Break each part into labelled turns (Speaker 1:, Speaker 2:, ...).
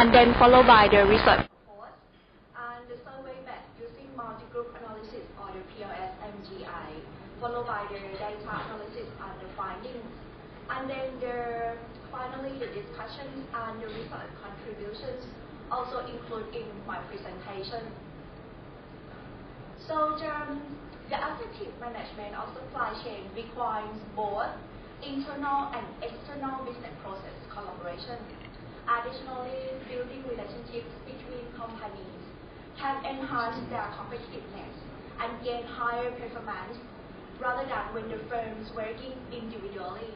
Speaker 1: and then followed by the research
Speaker 2: report and the survey method using multi-group analysis or the PLS MGI, followed by the data analysis and the findings, and then finally the discussions and the research contributions also include in my presentation. So the effective management of supply chain requires both internal and external business process collaboration. Additionally, building relationships between companies can enhance their competitiveness and gain higher performance rather than when the firms working individually.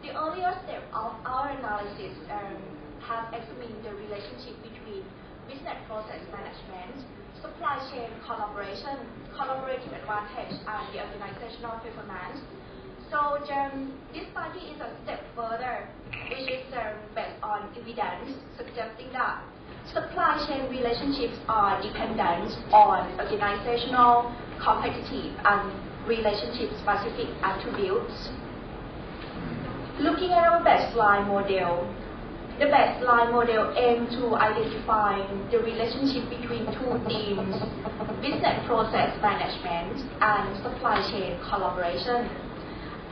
Speaker 2: The earlier step of our analysis has examined the relationship between business process management, supply chain collaboration, collaborative advantage, and the organizational performance. So this study is a step further, which is based on evidence suggesting that supply chain relationships are dependent on organizational, competitive, and relationship-specific attributes. Looking at our baseline model, the baseline model aims to identify the relationship between two themes, business process management and supply chain collaboration,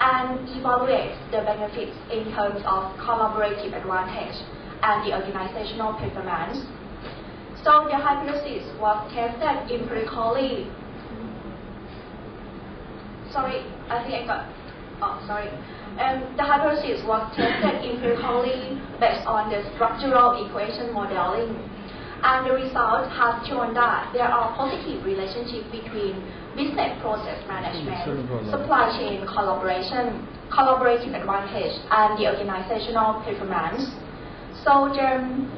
Speaker 2: and evaluates the benefits in terms of collaborative advantage and the organizational performance. So the hypothesis was tested empirically. The hypothesis was tested empirically based on the structural equation modeling, and the result has shown that there are positive relationships between business process management, supply chain collaboration, collaborative advantage, and the organizational performance. So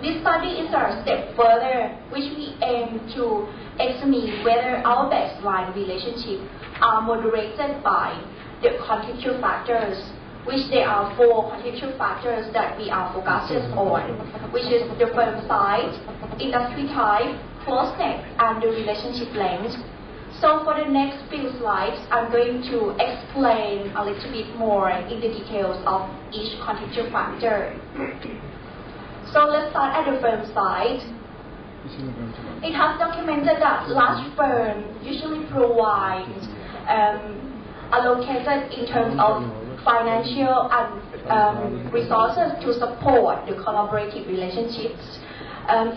Speaker 2: this study is a step further, which we aim to examine whether our baseline relationships are moderated by the contextual factors, which there are 4 contextual factors that we are focused on, which is the firm size, industry type, closeness, and the relationship length. So for the next few slides, I'm going to explain a little bit more in the details of each contextual factor. So let's start at the firm side. It has documented that large firms usually provide allocated in terms of financial and resources to support the collaborative relationships.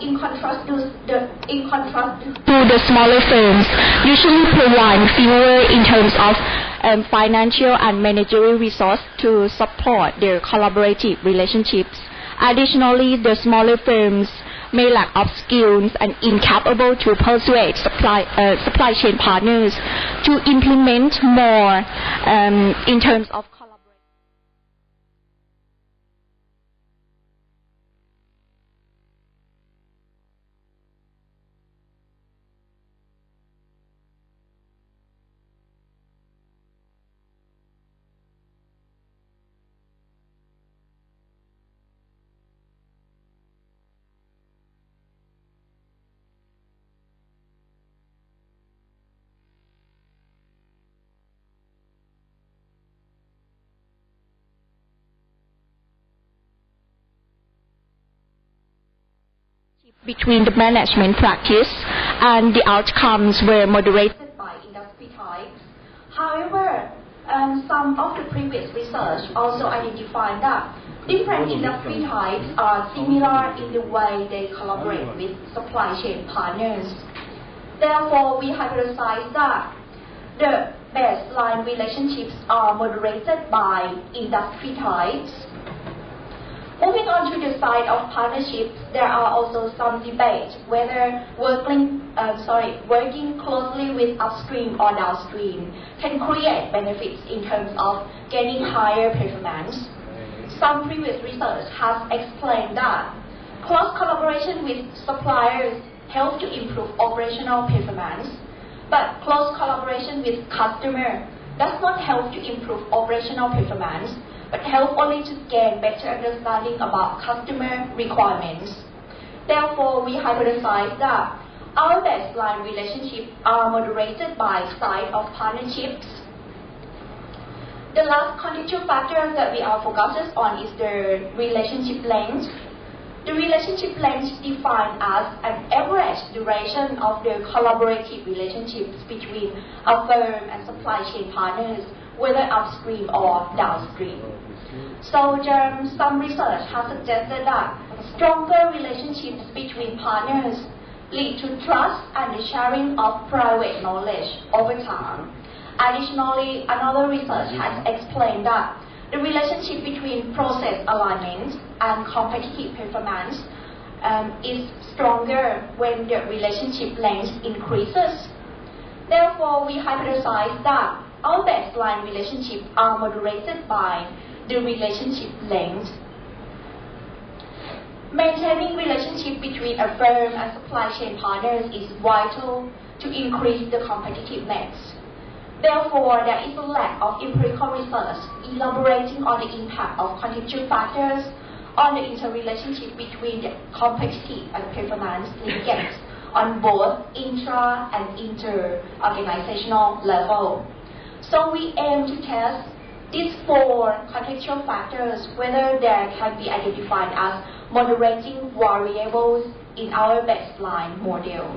Speaker 2: In contrast to the smaller firms, usually provide fewer in terms of financial and managerial resource to support their collaborative relationships. Additionally, the smaller firms may lack of skills and incapable to persuade supply chain partners to implement more in terms of collaboration. Between the management practice and the outcomes were moderated by industry types. However, some of the previous research also identified that different industry types are similar in the way they collaborate with supply chain partners. Therefore, we hypothesize that the baseline relationships are moderated by industry types. Moving on to the side of partnerships, there are also some debate whether working closely with upstream or downstream can create benefits in terms of gaining higher performance. Some previous research has explained that close collaboration with suppliers helps to improve operational performance, but close collaboration with customers does not help to improve operational performance, but help only to gain better understanding about customer requirements. Therefore, we hypothesize that our baseline relationships are moderated by side of partnerships. The last contextual factor that we are focused on is the relationship length. The relationship length defined as an average duration of the collaborative relationships between a firm and supply chain partners, whether upstream or downstream. So some research has suggested that stronger relationships between partners lead to trust and the sharing of private knowledge over time. Additionally, another research has explained that the relationship between process alignment and competitive performance is stronger when the relationship length increases. Therefore, we hypothesize that our baseline relationships are moderated by the relationship length. Maintaining relationship between a firm and supply chain partners is vital to increase the competitiveness. Therefore, there is a lack of empirical research elaborating on the impact of contextual factors on the interrelationship between the competitive and performance linkages on both intra and inter-organizational level. So we aim to test these 4 contextual factors, whether they can be identified as moderating variables in our baseline model.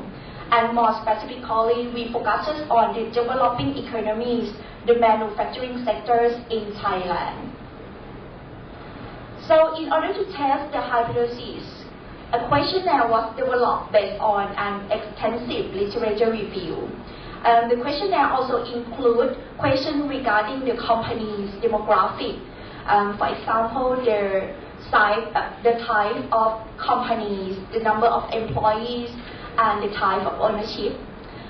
Speaker 2: And more specifically, we focus on the developing economies, the manufacturing sectors in Thailand. So in order to test the hypothesis, a questionnaire was developed based on an extensive literature review. The questionnaire also includes questions regarding the company's demographic. For example, the size, the type of companies, the number of employees, and the type of ownership.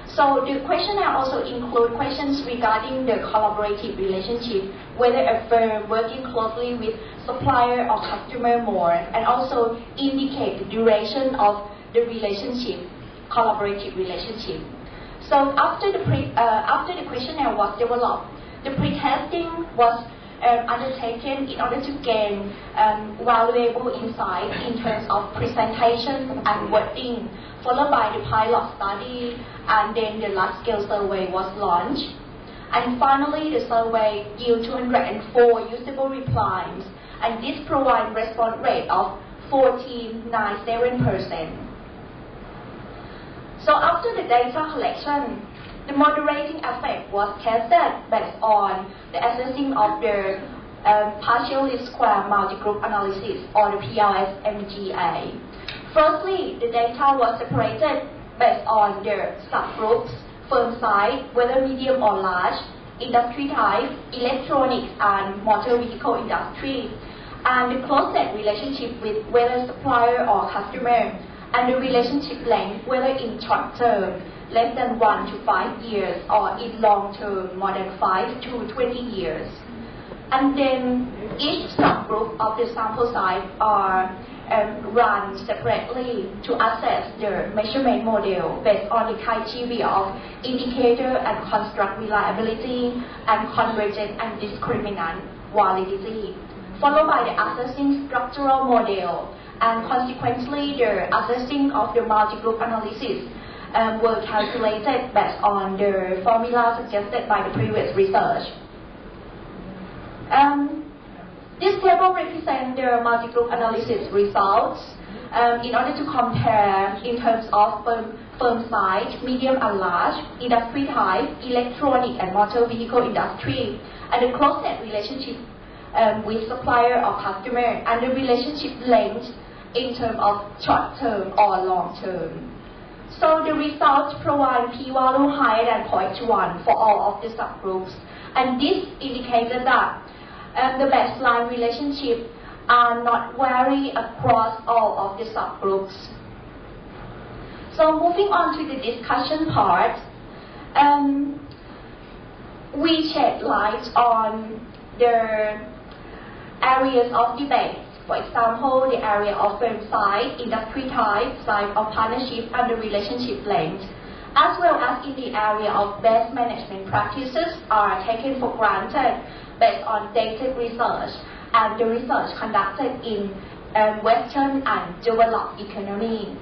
Speaker 2: So the questionnaire also includes questions regarding the collaborative relationship, whether a firm working closely with supplier or customer more, and also indicate the duration of the relationship, collaborative relationship. So after the questionnaire was developed, the pre-testing was undertaken in order to gain valuable insight in terms of presentation and wording, followed by the pilot study, and then the large-scale survey was launched. And finally, the survey yielded 204 usable replies, and this provides response rate of 14.97%. So after the data collection, the moderating effect was tested based on the assessing of the partial least square multi-group analysis, or the PLS-MGA. Firstly, the data was separated based on the subgroups, firm size, whether medium or large, industry type, electronics and motor vehicle industry, and the close-knit relationship with whether supplier or customer, and the relationship length, whether in short term, less than 1 to 5 years, or in long term, more than 5 to 20 years. And then each subgroup of the sample size are run separately to assess the measurement model based on the criteria of indicator and construct reliability and convergent and discriminant validity, followed by the assessing structural model, and consequently the assessing of the multi-group analysis were calculated based on the formula suggested by the previous research. This table represents the multi-group analysis results in order to compare in terms of firm size, medium and large, industry type, electronic and motor vehicle industry, and the close-knit relationship with supplier or customer, and the relationship length in terms of short-term or long-term. So the results provide p-value higher than 0.1 for all of the subgroups, and this indicated that the baseline relationships are not vary across all of the subgroups. So moving on to the discussion part, we shed light on the areas of debate. For example, the area of firm size, industry type, size of partnership, and the relationship length, as well as in the area of best management practices are taken for granted based on dated research and the research conducted in Western and developed economy.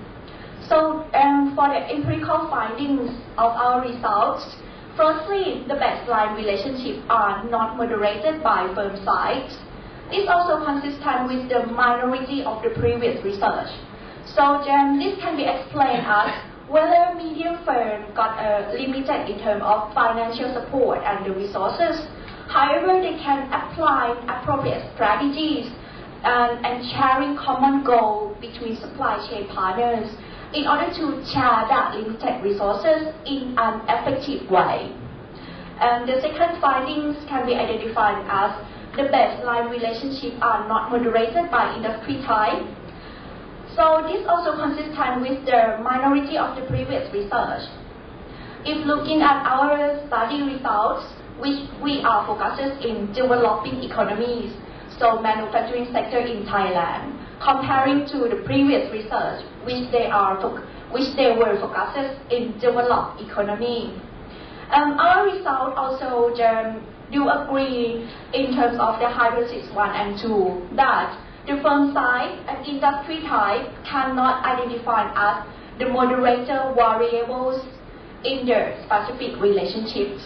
Speaker 2: So for the empirical findings of our results, firstly, the baseline relationships are not moderated by firm size. This also consistent with the minority of the previous research. So this can be explained as whether medium firm got limited in terms of financial support and the resources. However, they can apply appropriate strategies and sharing common goal between supply chain partners in order to share that limited resources in an effective way. And the second findings can be identified as the baseline relationships are not moderated by industry type. So this also consistent with the minority of the previous research. If looking at our study results, which we are focused in developing economies, so manufacturing sector in Thailand, comparing to the previous research, which they were focused in developed economy. Our results also do agree in terms of the hypothesis 1 and 2 that the firm size and industry type cannot identify as the moderator variables in their specific relationships.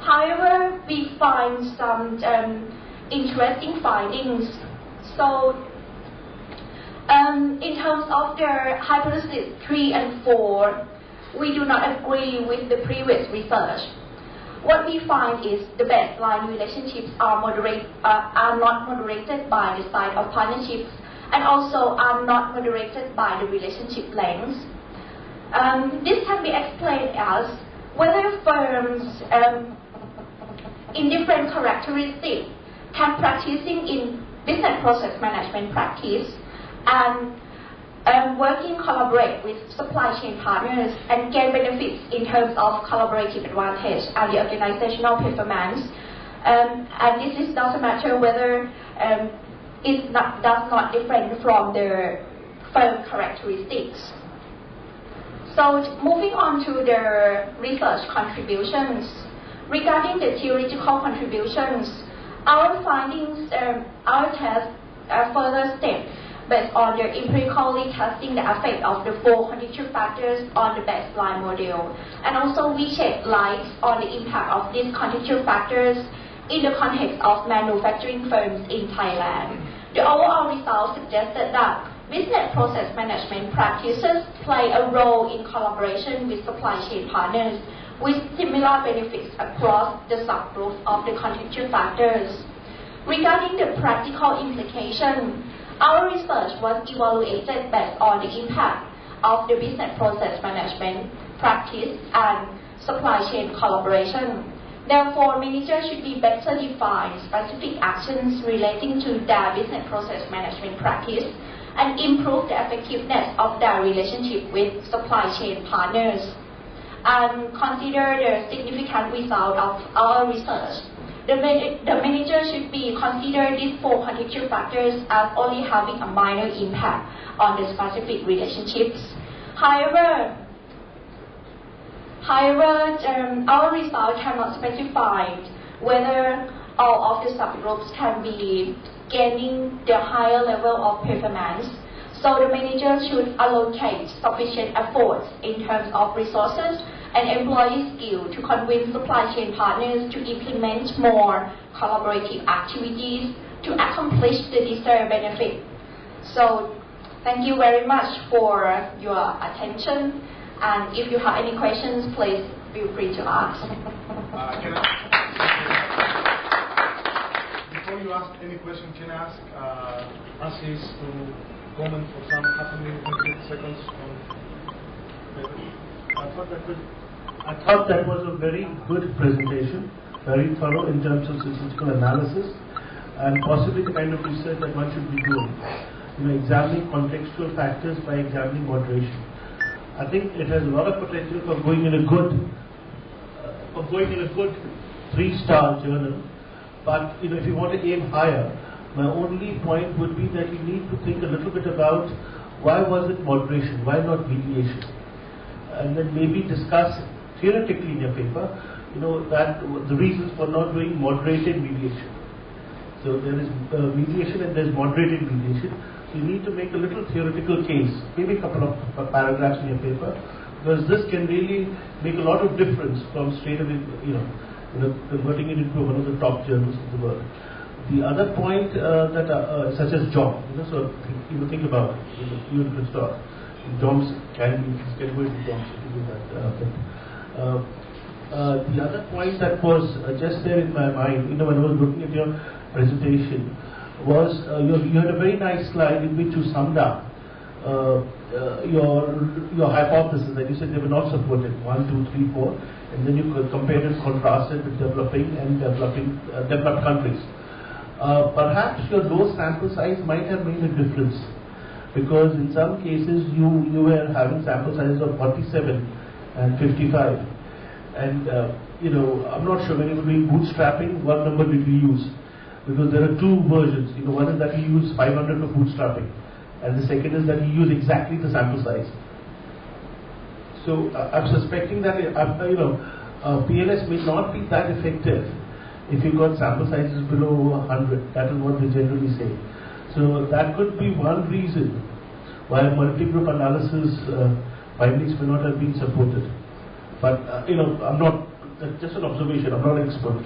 Speaker 2: However, we find some interesting findings. So, in terms of their hypothesis 3 and 4, we do not agree with the previous research. What we find is the baseline relationships are not moderated by the size of partnerships and also are not moderated by the relationship lengths. This can be explained as whether firms in different characteristics can practicing in business process management practice and working collaborate with supply chain partners and gain benefits in terms of collaborative advantage and the organizational performance. And this doesn't matter whether it does not different from the firm characteristics. So moving on to the research contributions. Regarding the theoretical contributions, our findings, our test further step based on the empirically testing the effect of the 4 contextual factors on the baseline model. And also we shed light on the impact of these contextual factors in the context of manufacturing firms in Thailand. The overall results suggested that business process management practices play a role in collaboration with supply chain partners with similar benefits across the subgroups of the contextual factors. Regarding the practical implication, our research was evaluated based on the impact of the business process management practice and supply chain collaboration. Therefore, managers should be better define specific actions relating to their business process management practice and improve the effectiveness of their relationship with supply chain partners. And consider the significant result of our research. The manager should be consider these 4 contextual factors as only having a minor impact on the specific relationships. However, our result cannot specify whether all of the subgroups can be gaining the higher level of performance. So the manager should allocate sufficient efforts in terms of resources and employee skill to convince supply chain partners to implement more collaborative activities to accomplish the desired benefit. So thank you very much for your attention, and if you have any questions, please feel free to ask.
Speaker 3: Before you ask any question, can I ask Assis to comment for some 30 seconds on
Speaker 4: I thought that was a very good presentation, very thorough in terms of statistical analysis, and possibly the kind of research that one should be doing. Examining contextual factors by examining moderation. I think it has a lot of potential for going in a good 3-star journal. But if you want to aim higher, my only point would be that you need to think a little bit about why was it moderation, why not mediation, and then maybe discuss theoretically in your paper, that the reasons for not doing moderated mediation. So there is mediation and there is moderated mediation. So you need to make a little theoretical case, maybe a couple of paragraphs in your paper, because this can really make a lot of difference from straight away, converting it into one of the top journals of the world. The other point such as jobs, so think about it, you and Christoph, jobs can go into jobs if you do that. The other point that was just there in my mind, when I was looking at your presentation, was you had a very nice slide in which you summed up your hypothesis that you said they were not supported, 1, 2, 3, 4, and then you compared and contrasted with developing and developed countries. Perhaps your low sample size might have made a difference, because in some cases you were having sample sizes of 47 and 55, and I'm not sure when you were doing bootstrapping, what number did you use? Because there are two versions. One is that you use 500 for bootstrapping, and the second is that you use exactly the sample size. So I'm suspecting that PLS may not be that effective if you got sample sizes below 100. That is what they generally say. So that could be one reason why multi-group analysis findings may not have been supported. But I'm not, just an observation. I'm not an expert.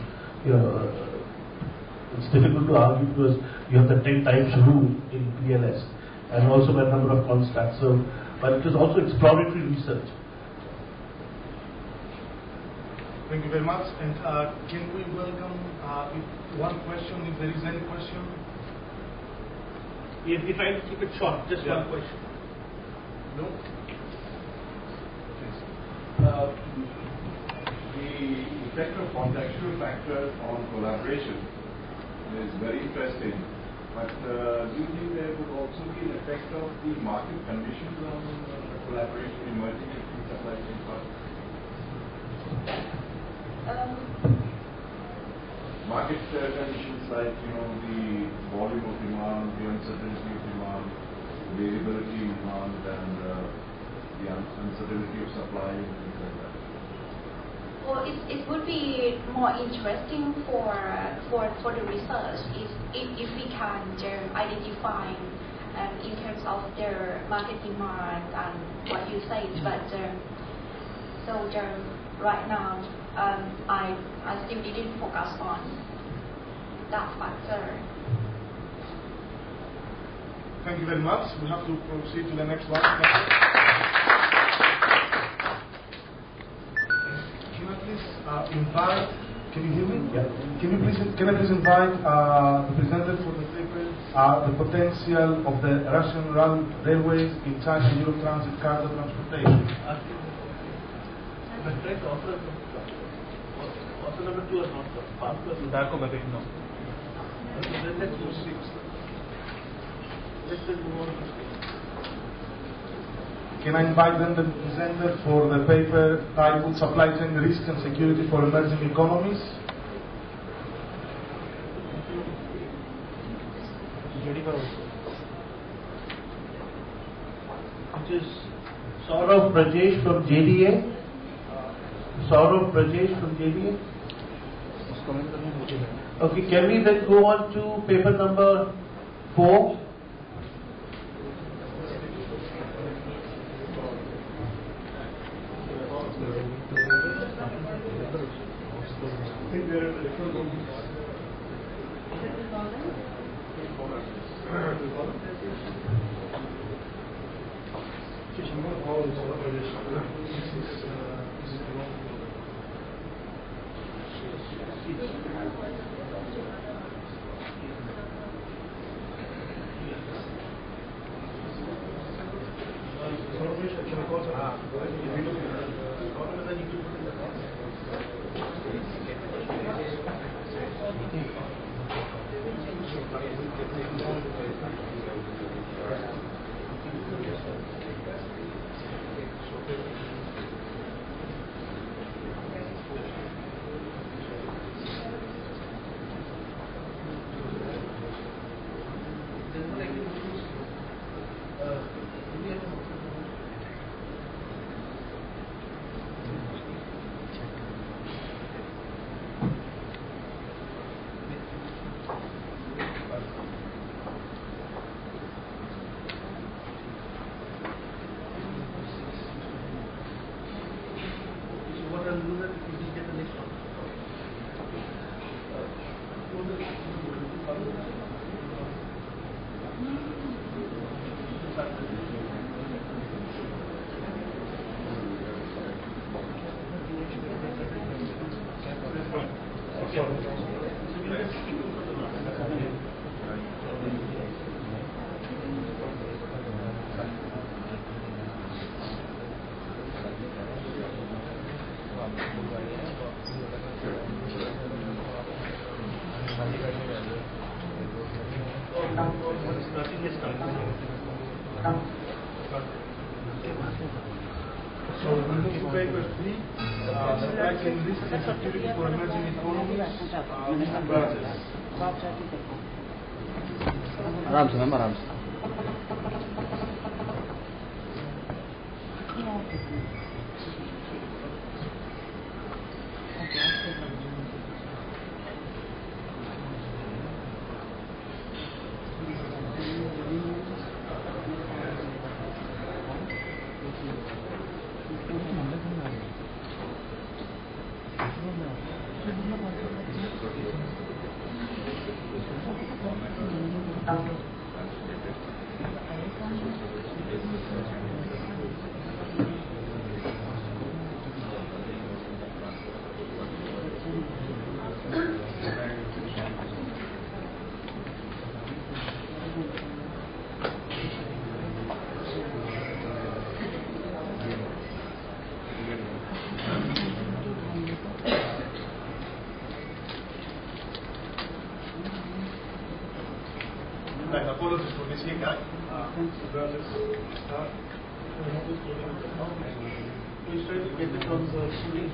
Speaker 4: It's difficult to argue because you have the 10 times rule in PLS and also by number of constructs. So, but it is also exploratory research.
Speaker 3: Thank you very much. And can we welcome one question, if there is any question?
Speaker 4: If I keep it short, just one question.
Speaker 3: No?
Speaker 5: The effect of contextual factors on collaboration is very interesting, but do you think there would also be an effect of the market conditions on collaboration emerging in supply chain partners? Market conditions like the volume of demand, the uncertainty of demand, variability in demand, and the uncertainty of supply, and things like that.
Speaker 2: Well, it would be more interesting for the research if we can identify in terms of their market demand and what you said. But right now, I still didn't focus on that factor.
Speaker 3: Thank you very much. We have to proceed to the next one. Invite, can you hear me?
Speaker 4: Yeah.
Speaker 3: Can I please invite the presenter for the paper, the potential of the Russian railways in China-Europe transit cargo transportation.
Speaker 4: Number 2 is not let's move on.
Speaker 3: Can I invite then the presenter for the paper titled Supply Chain Risk and Security for Emerging Economies?
Speaker 4: Which is Saurav Brajesh from JDA. Saurav Brajesh from JDA. Okay, can we then go on to paper number 4?
Speaker 3: So, moving to paper 3, supply chain risk and security for emerging economies, different branches.
Speaker 6: आराम से ma'am आराम से
Speaker 3: Apologies for missing that.
Speaker 4: Please try to get the terms of shooting.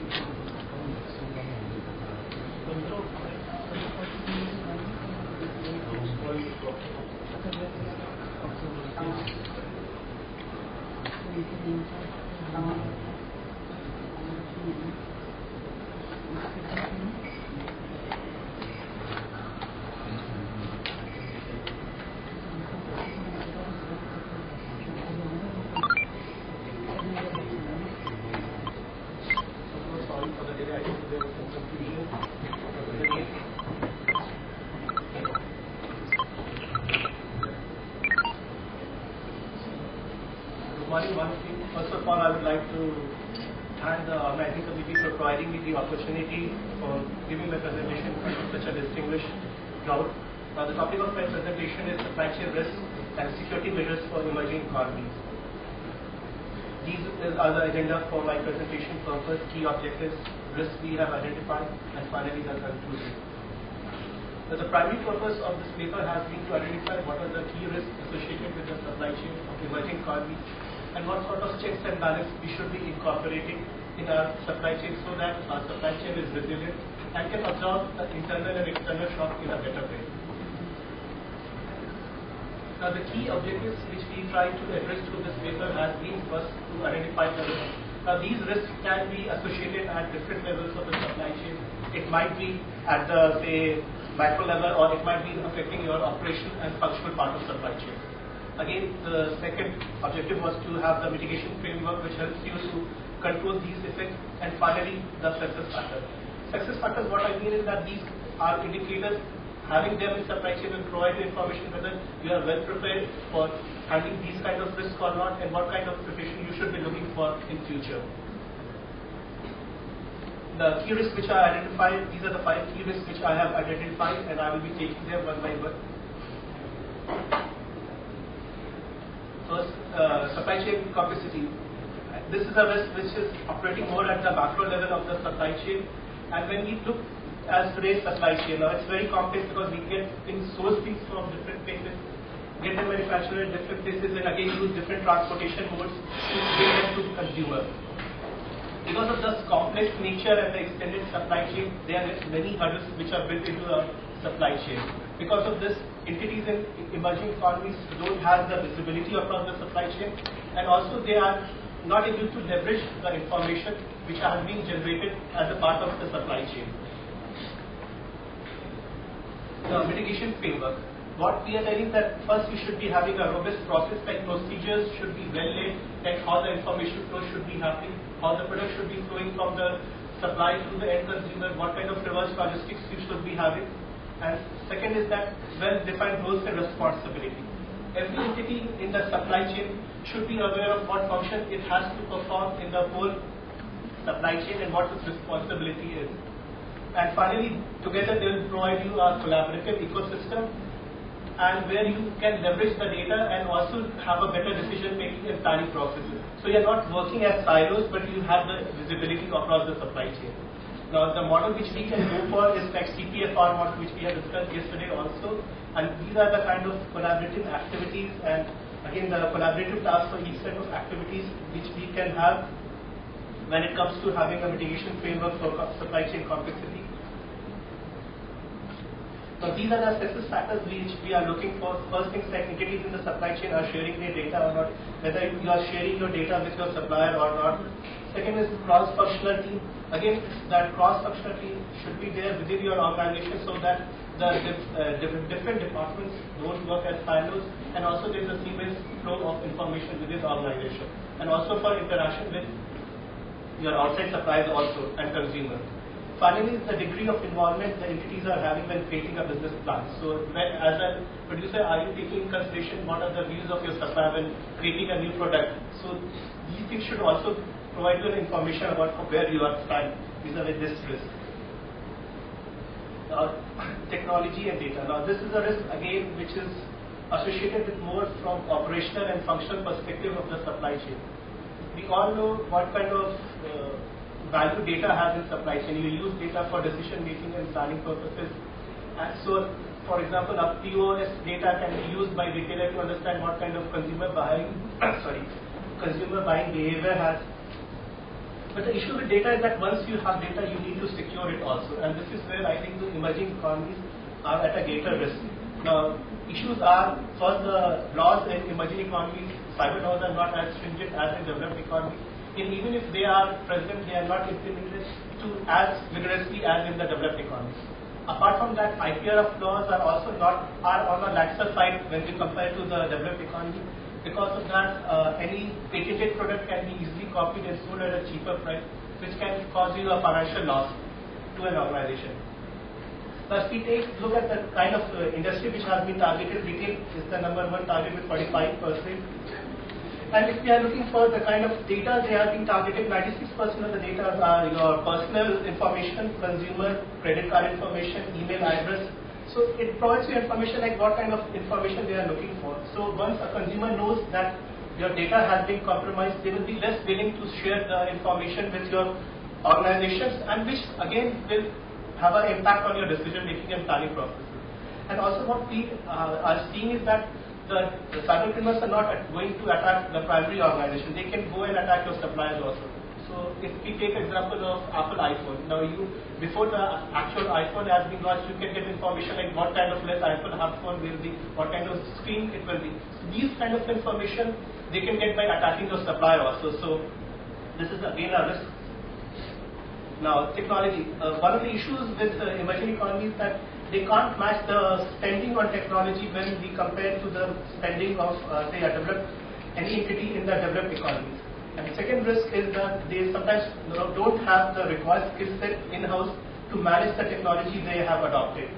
Speaker 7: First of all, I would like to thank the organizing committee for providing me the opportunity for giving my presentation to such a distinguished crowd. The topic of my presentation is supply chain risk and security measures for emerging economies. These are the agenda for my presentation: purpose, key objectives, risks we have identified, and finally the conclusion. The primary purpose of this paper has been to identify what are the key risks associated with the supply chain of emerging economies and what sort of checks and balances we should be incorporating in our supply chain so that our supply chain is resilient and can absorb the internal and external shock in a better way. Now, the key objectives which we try to address through this paper has been first to identify the risks. Now, these risks can be associated at different levels of the supply chain. It might be at the, say, macro level, or it might be affecting your operation and functional part of supply chain. Again, the second objective was to have the mitigation framework which helps you to control these effects, and finally the success factors. Success factors, what I mean is that these are indicators. Having them in supply chain will provide you information whether you are well prepared for handling these kind of risks or not, and what kind of preparation you should be looking for in future. The key risks which I identified, these are the 5 key risks which I have identified, and I will be taking them one by one. First, supply chain complexity. This is a risk which is operating more at the macro level of the supply chain, and when we look at today's supply chain, now it's very complex because we get things source things from different places, get them manufactured in different places, and again use different transportation modes to bring them to the consumer. Because of this complex nature and the extended supply chain, there are many hurdles which are built into the supply chain. Because of this, entities in emerging economies don't have the visibility across the supply chain, and also they are not able to leverage the information which has been generated as a part of the supply chain. The mitigation framework. What we are telling that first we should be having a robust process, like procedures should be well laid, like how the information flow should be happening, how the product should be flowing from the supply to the end consumer, what kind of reverse logistics you should be having. And second is that well-defined roles and responsibility. Every entity in the supply chain should be aware of what function it has to perform in the whole supply chain and what its responsibility is. And finally, together they will provide you a collaborative ecosystem, and where you can leverage the data and also have a better decision making and planning processes. So you're not working as silos, but you have the visibility across the supply chain. Now the model which we can go for is like CPFR model, which we have discussed yesterday also, and these are the kind of collaborative activities, and again the collaborative tasks for each set of activities which we can have when it comes to having a mitigation framework for supply chain complexity. Now these are the success factors which we are looking for. First things, like entities in the supply chain are sharing their data or not, whether you are sharing your data with your supplier or not. Second is cross-functional team. Again, that cross-functional team should be there within your organization so that the different departments don't work as silos, and also there is a seamless flow of information within the organization, and also for interaction with your outside suppliers also and consumers. Finally, the degree of involvement the entities are having when creating a business plan. So, as a producer, are you taking in consideration what are the views of your supplier when creating a new product? So, these things should also provide you information about where you are standing vis-a-vis this risk. Technology and data. Now, this is a risk again which is associated with more from operational and functional perspective of the supply chain. We all know what kind of value data has in supply chain. You use data for decision making and planning purposes. And so, for example, a POS data can be used by retailer to understand what kind of consumer buying behavior has. But the issue with data is that once you have data, you need to secure it also. And this is where I think the emerging economies are at a greater risk. Now, issues are, first, the laws in emerging economies, cyber laws are not as stringent as in developed economies. And even if they are present, they are not implemented as vigorously as in the developed economies. Apart from that, IPR laws are also on a laxer side when we compare to the developed economy. Because of that, any patented product can be easily copied and sold at a cheaper price, which can cause you a financial loss to an organization. Thus, we look at the kind of industry which has been targeted. Retail is the #1 target with 45%. And if we are looking for the kind of data they are being targeted, 96% of the data are your personal information, consumer, credit card information, email address. So it provides you information like what kind of information they are looking for. So once a consumer knows that your data has been compromised, they will be less willing to share the information with your organizations, and which again will have an impact on your decision making and planning processes. And also what we are seeing is that the cyber criminals are not going to attack the primary organization. They can go and attack your suppliers also. So if we take example of Apple iPhone, now before the actual iPhone has been launched, you can get information like what kind of lens Apple iPhone will be, what kind of screen it will be. So these kind of information they can get by attacking your supplier also. So this is again a risk. Now technology. One of the issues with emerging economies is that they can't match the spending on technology when we compare to the spending of, say, any entity in the developed economies. And the second risk is that they sometimes don't have the required skill set in-house to manage the technology they have adopted.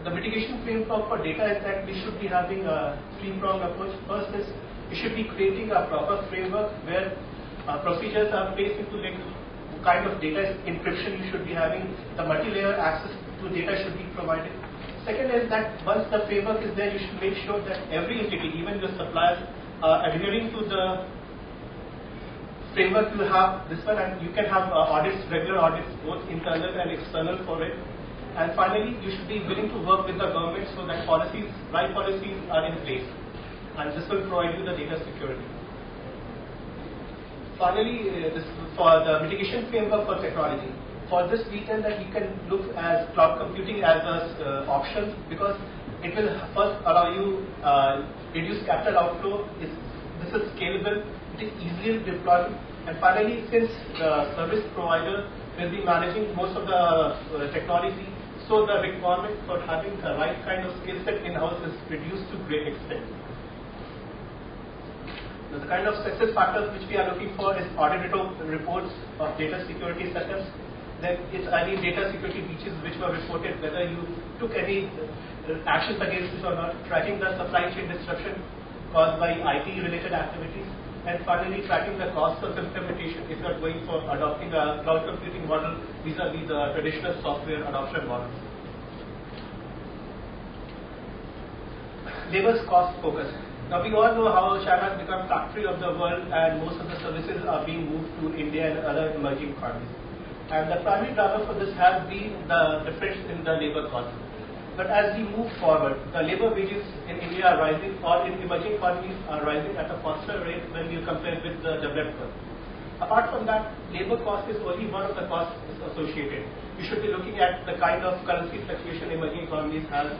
Speaker 7: The mitigation framework for data is that we should be having a three-pronged approach. First is we should be creating a proper framework where procedures are placed into like kind of data encryption you should be having, the multi-layer access to data should be provided. Second is that once the framework is there, you should make sure that every entity, even your suppliers, are adhering to the framework you have this one, and you can have audits, regular audits, both internal and external for it. And finally, you should be willing to work with the government so that right policies are in place. And this will provide you the data security. Finally, this for the mitigation framework for technology. For this, we tell that you can look at cloud computing as an option because it will first allow you reduce capital outflow. This is scalable. It is easily deployed. And finally, since the service provider will be managing most of the technology, so the requirement for having the right kind of skill set in-house is reduced to great extent. The kind of success factors which we are looking for is audited reports of data security setups. Then it's any data security breaches which were reported, whether you took any actions against this or not, tracking the supply chain disruption caused by IT related activities. And finally, tracking the costs of implementation if you are going for adopting a cloud computing model vis-a-vis the traditional software adoption model. Labor's cost focus. Now we all know how China has become factory of the world and most of the services are being moved to India and other emerging economies. And the primary driver for this has been the difference in the labor cost. But as we move forward, the labor wages in India are rising, or in emerging economies are rising at a faster rate when you compare with the developed world. Apart from that, labor cost is only one of the costs associated. You should be looking at the kind of currency fluctuation emerging economies have,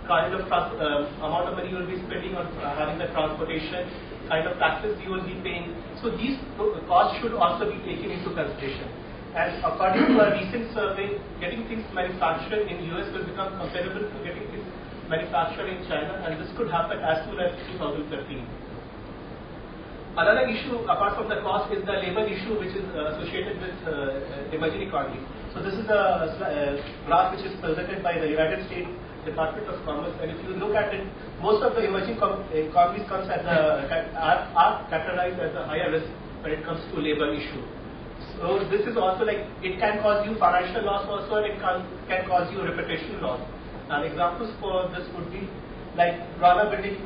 Speaker 7: kind of amount of money you will be spending on having the transportation, kind of taxes you will be paying. So these costs should also be taken into consideration. And according to a recent survey, getting things manufactured in US will become comparable to getting things manufactured in China, and this could happen as soon as 2013. Another issue apart from the cost is the labor issue, which is associated with emerging economies. So this is a graph which is presented by the United States Department of Commerce, and if you look at it, most of the emerging economies are categorized as a higher risk when it comes to labor issue. So this is also like, it can cause you financial loss also, and it can cause you reputational loss. And examples for this would be like Plaza building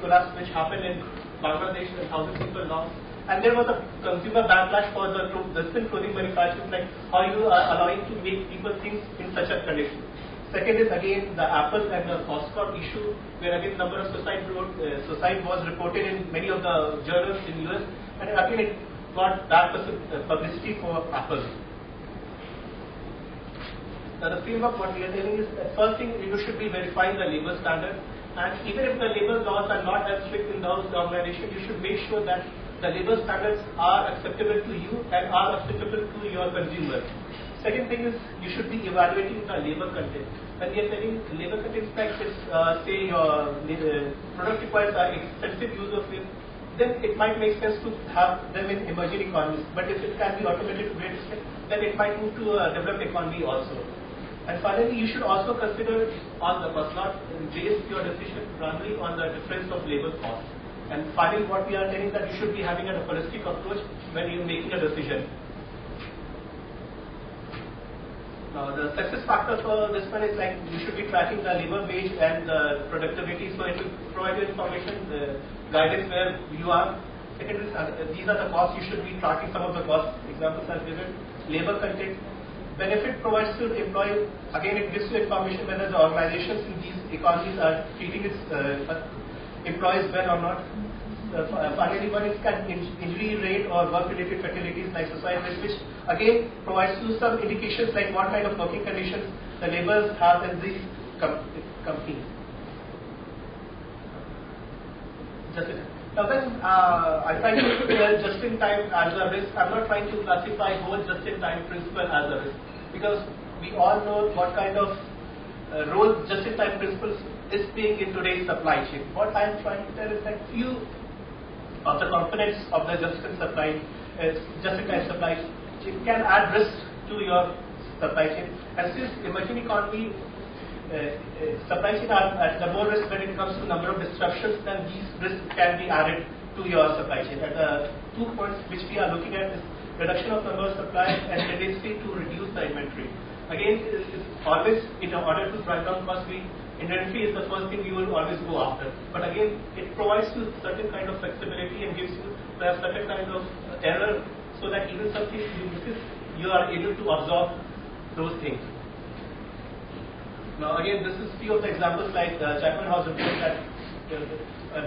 Speaker 7: collapse, which happened in Bangladesh, and 1,000 people lost. And there was a consumer backlash for the Western clothing manufacturers, like how you are allowing to make people things in such a condition. Second is again the Apple and the Foxconn issue, where again number of suicide was reported in many of the journals in US, and again it got bad publicity for Apple. Now the framework what we are telling is that first thing you should be verifying the labor standard, and even if the labor laws are not as strict in those organizations, you should make sure that the labor standards are acceptable to you and are acceptable to your consumer. Second thing is you should be evaluating the labor content. When we are telling labor content like this, say your product requires extensive use of it, then it might make sense to have them in emerging economies. But if it can be automated to great extent, then it might move to a developed economy also. And finally, you should also consider on the cost, not base your decision primarily on the difference of labor cost. And finally, what we are telling that you should be having a holistic approach when you're making a decision. Now, the success factor for this one is like you should be tracking the labor wage and the productivity, so it will provide you information, the guidance where you are. Second is, these are the costs you should be tracking. Some of the costs examples are given. Labor content, benefit provides to the employee. Again, it gives you information whether the organizations in these economies are treating its employees well or not. Finally, one is injury rate or work-related fatalities like suicide risk, which again provides you some indications like what kind of working conditions the laborers have in these companies. Now when I try to tell just-in-time as a risk, I'm not trying to classify whole just-in-time principle as a risk, because we all know what kind of role just-in-time principles is playing in today's supply chain. What I am trying to tell is that few of the components of the just-in-time supply chain can add risk to your supply chain. And since emerging economy supply chain are at the more risk when it comes to number of disruptions, then these risks can be added to your supply chain. And the 2 points which we are looking at is reduction of number of suppliers and tendency to reduce the inventory. Again, it's always in order to drive down cost, inventory is the first thing you will always go after. But again, it provides you certain kind of flexibility and gives you certain kind of error, so that even something you miss, you are able to absorb those things. Now again, this is few of the examples like Chapman House report that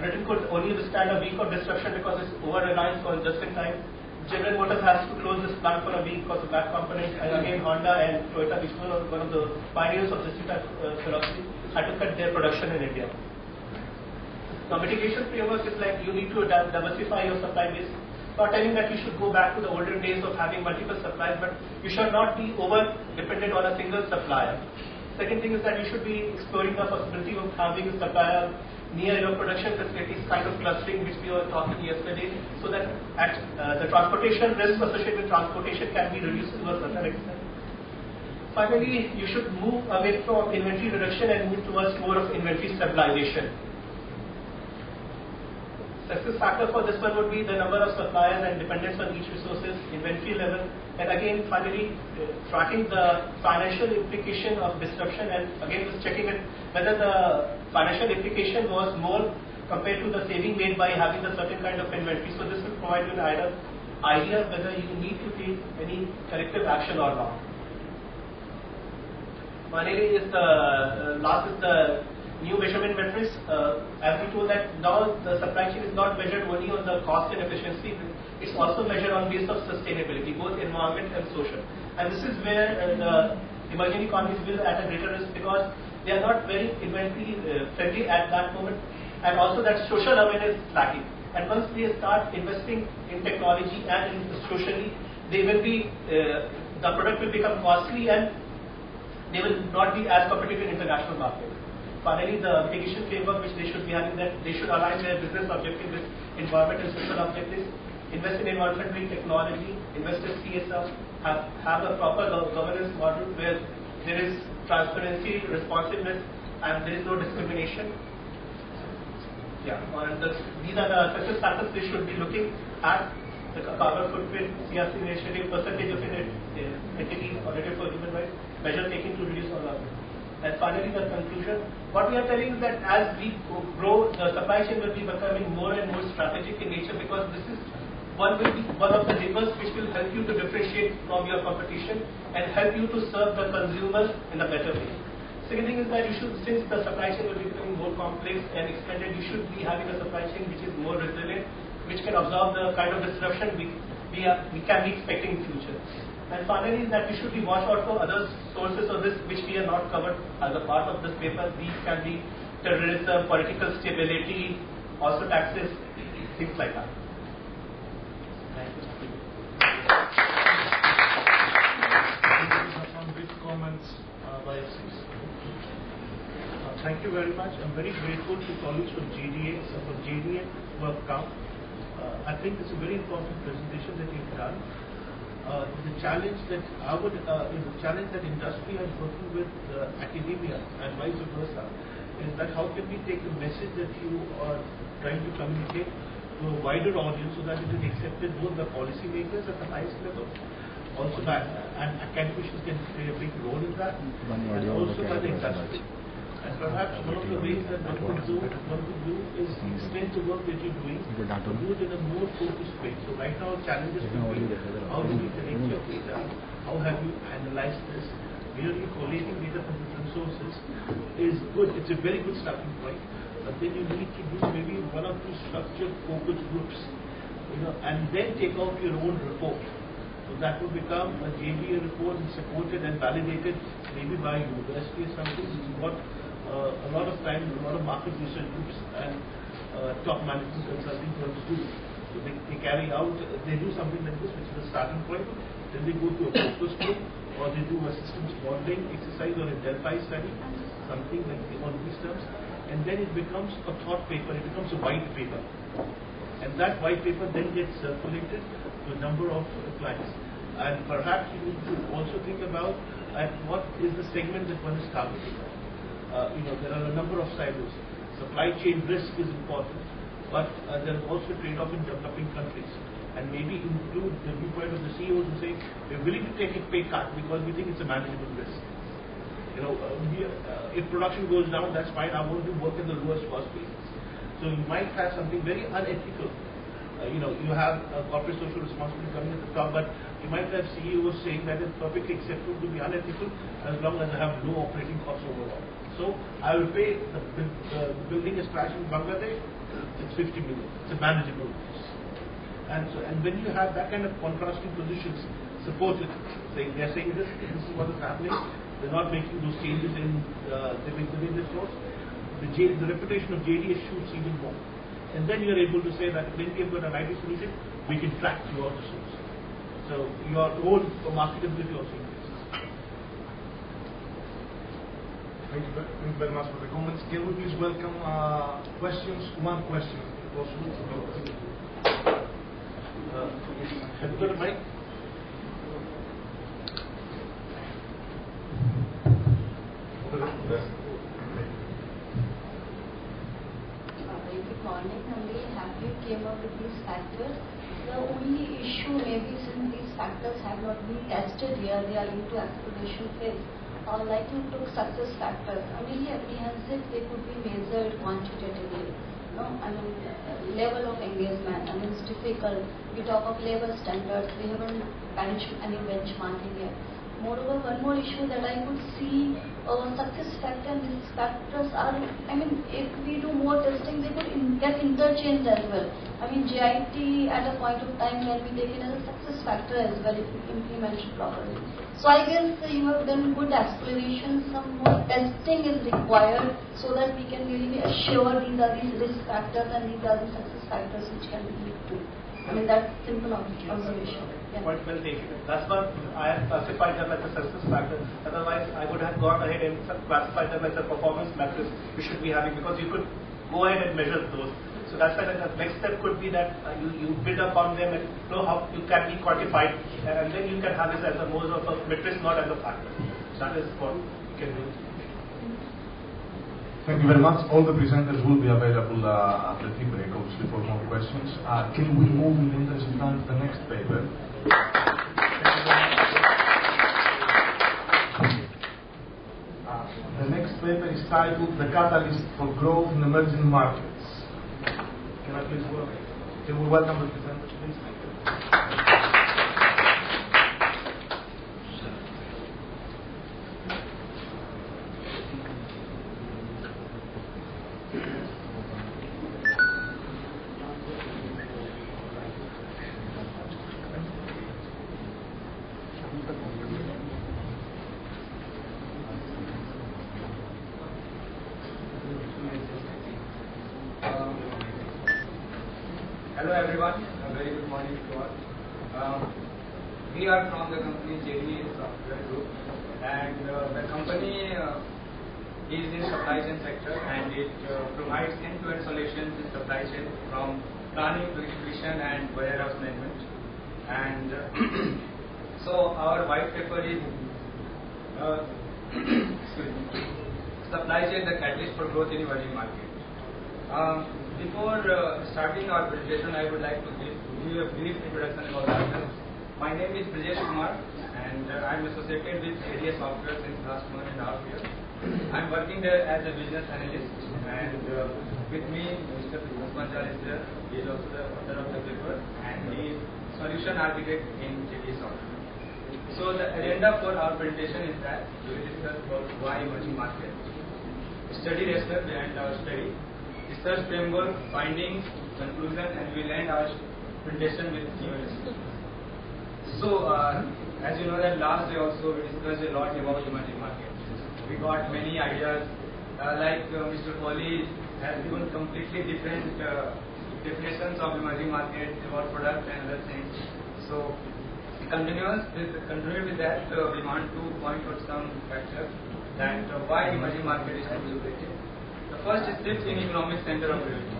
Speaker 7: Britain could only withstand a week of disruption because it's over-reliance on just-in-time. General Motors has to close this plant for a week because of bad components, and again Honda and Toyota, which were one of the pioneers of just-in-time philosophy, had to cut their production in India. Now mitigation framework is like you need to diversify your supply base. Not telling that you should go back to the olden days of having multiple suppliers, but you should not be over-dependent on a single supplier. Second thing is that you should be exploring the possibility of having a supplier near your production facilities, kind of clustering which we were talking yesterday, so that the transportation risk associated with transportation can be reduced to a certain extent. Finally, you should move away from inventory reduction and move towards more of inventory stabilization. Success factor for this one would be the number of suppliers and dependence on each resources, inventory level, and again finally tracking the financial implication of disruption, and again just checking it whether the financial implication was more compared to the saving made by having a certain kind of inventory. So this will provide you an idea whether you need to take any corrective action or not. Finally, is the last is the new measurement metrics. As we told that now the supply chain is not measured only on the cost and efficiency, it's also measured on base of sustainability, both environment and social. And this is where the emerging economies will at a greater risk because they are not very inventory friendly at that moment, and also that social awareness is lacking. And once they start investing in technology and in socially, they will be the product will become costly and they will not be as competitive in international market. Finally, the mitigation framework which they should be having, that they should align their business objective with environment and social objectives, invest in environment-friendly technology, invest in CSR, have a proper governance model where there is transparency, responsiveness, and there is no discrimination. Yeah, and these are the success factors they should be looking at: the carbon footprint, CRC initiative, percentage of entities audited for human rights, measure taken to reduce all of this. And finally, the conclusion. What we are telling is that as we grow, the supply chain will be becoming more and more strategic in nature, because this is one of the levers which will help you to differentiate from your competition and help you to serve the consumers in a better way. Second thing is that you should, since the supply chain will be becoming more complex and extended, you should be having a supply chain which is more resilient, which can absorb the kind of disruption we can be expecting in future. And finally, is that we should be watch out for other sources of this which we are not covered as a part of this paper. These can be terrorism, political stability, also taxes, things like that.
Speaker 3: Some brief comments by Icsclm.
Speaker 4: Thank you very much. I'm very grateful to colleagues from JDA, who have come. I think it's a very important presentation that you've done. The challenge that industry is working with academia and vice versa is that how can we take the message that you are trying to communicate to a wider audience so that it is accepted both by policymakers at the highest level, also by and academicians can play a big role in that, and also by the industry. And perhaps one of the ways that one could do is extend the work that you're doing, do it in a more focused way. So right now, challenges will be how do you collect your data, how have you analyzed this, where are you collating data from different sources is good. It's a very good starting point. But then you need to do maybe one or two structured focus groups, and then take out your own report. So that would become a JDA report and supported and validated maybe by university or something. This is what a lot of time, a lot of market research groups and top management consulting firms do. So they carry out, they do something like this, which is a starting point. Then they go to a focus group, or they do a systems modeling exercise or a Delphi study, something like on these terms. And then it becomes a thought paper, it becomes a white paper. And that white paper then gets circulated to a number of clients. And perhaps you need to also think about at what is the segment that one is targeting. There are a number of silos. Supply chain risk is important, but there is also trade-off in developing countries. And maybe include the viewpoint of the CEOs who say we're willing to take a pay cut because we think it's a manageable risk. If production goes down, that's fine. I want to work in the lowest cost basis. So you might have something very unethical. You have corporate social responsibility coming at the top, but you might have CEOs saying that it's perfectly acceptable to be unethical as long as I have low operating costs overall. So I will pay, the building is crashed in Bangladesh, it's 50 million. It's a manageable cost. And when you have that kind of contrasting positions supported, they're saying this is what is happening, they're not making those changes in within the source, the reputation of JDA shoots even more. And then you're able to say that when we have got an IT solution, we can track throughout the source. So your own marketability also increases.
Speaker 3: Thank you very much for the comments. Can we please welcome questions? One question, if possible.
Speaker 4: Have you got a mic?
Speaker 8: Good morning. On behalf of well. The only issue maybe since these factors have not been tested here, they are into exploration phase. Like you took success factors, I'm really apprehensive they could be measured quantitatively. No, I mean level of engagement. I mean it's difficult. We talk of labor standards. We haven't managed any benchmarking yet. Moreover, one more issue that I could see success factor and risk factors are, I mean, if we do more testing, they could get interchanged as well. I mean, JIT at a point of time can be taken as a success factor as well if we implement it properly. So I guess you have done good exploration. Some more testing is required so that we can really be assured these are these risk factors and these are the success factors which can be lead to. I mean, that's simple observation. Yeah.
Speaker 7: Point well taken. That's what I have classified them as a success factor. Otherwise, I would have gone ahead and classified them as a performance metrics you should be having, because you could go ahead and measure those. So that's why the next step could be that you build upon them and know how you can be quantified, and then you can have this as a more of a matrix, not as a factor. That is what you can do.
Speaker 3: Thank you very much. All the presenters will be available at the tea break, obviously, for more questions. Can we move in the interest of time to the next paper? The next paper is titled "The Catalyst for Growth in Emerging Markets." Can I please can we welcome the presenters, please?
Speaker 9: Hello everyone, a very good morning to all. We are from the company JD Software Group, and the company is in supply chain sector, and it provides end-to-end solutions in supply chain from planning to execution and warehouse management. And so our white paper is supply chain, the catalyst for growth in emerging markets. Before starting our presentation, I would like to give you a brief introduction about ourselves. My name is Brijesh Kumar, and I am associated with JD Software since last 1.5 years. I am working there as a business analyst, and with me, Mr. Panchal is there. He is also the author of the paper, and he is solution architect in JD Software. So the agenda for our presentation is that we will discuss about why emerging markets, study rationale behind our study, research framework, findings, conclusion, and we will end our presentation with Q&A. So, as you know that last day also we discussed a lot about emerging markets. We got many ideas, like Mr. Kohli has given completely different definitions of emerging markets about product and other things. So, continue with that, we want to point out some factors that why emerging market is to be located. The first is sits in economic center of gravity.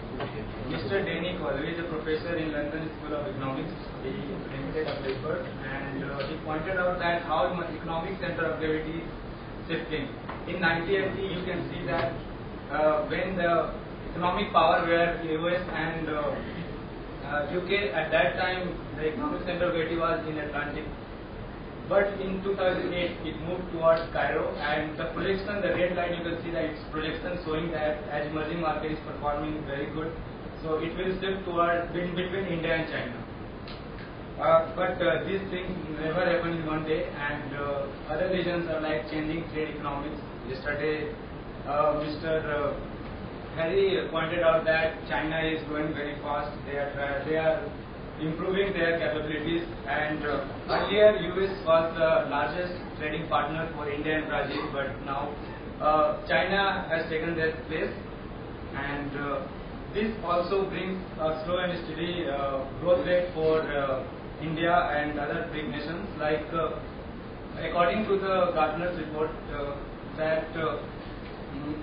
Speaker 9: Mr. Danny Colby is a professor in London School of Economics. He presented a paper, and he pointed out that how economic center of gravity is shifting. In 1980, you can see that when the economic power were US and UK, at that time the economic center of gravity was in Atlantic. But in 2008, it moved towards Cairo, and the projection, the red line, you can see that its projection showing that as emerging market is performing very good, so it will shift towards between India and China. But these things never happen in one day, and other regions are like changing trade economics. Yesterday, Mr. Harry pointed out that China is growing very fast. They are improving their capabilities, and earlier US was the largest trading partner for India and Brazil, but now China has taken their place, and this also brings a slow and steady growth rate for India and other big nations. Like according to the Gartner's report, that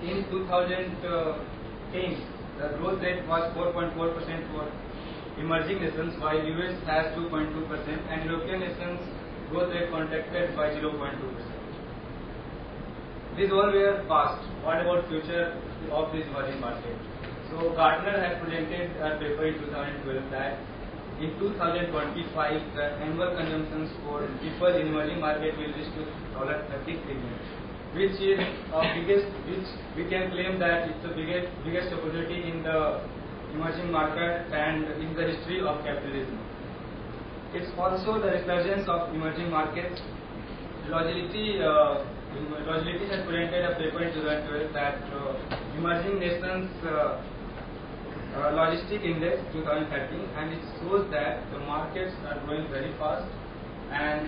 Speaker 9: in 2010 the growth rate was 4.4% for emerging nations, while US has 2.2%, and European nations growth rate contracted by 0.2%. These all were past. What about future of this emerging market? So Gartner has presented a paper in 2012 that in 2025, the annual consumption for people in emerging market will reach to $30 trillion, which is which we can claim that it's the biggest opportunity in the emerging market and in the history of capitalism. It's also the resurgence of emerging markets. Logility has presented a paper in 2012 that emerging nations logistic index 2013, and it shows that the markets are growing very fast, and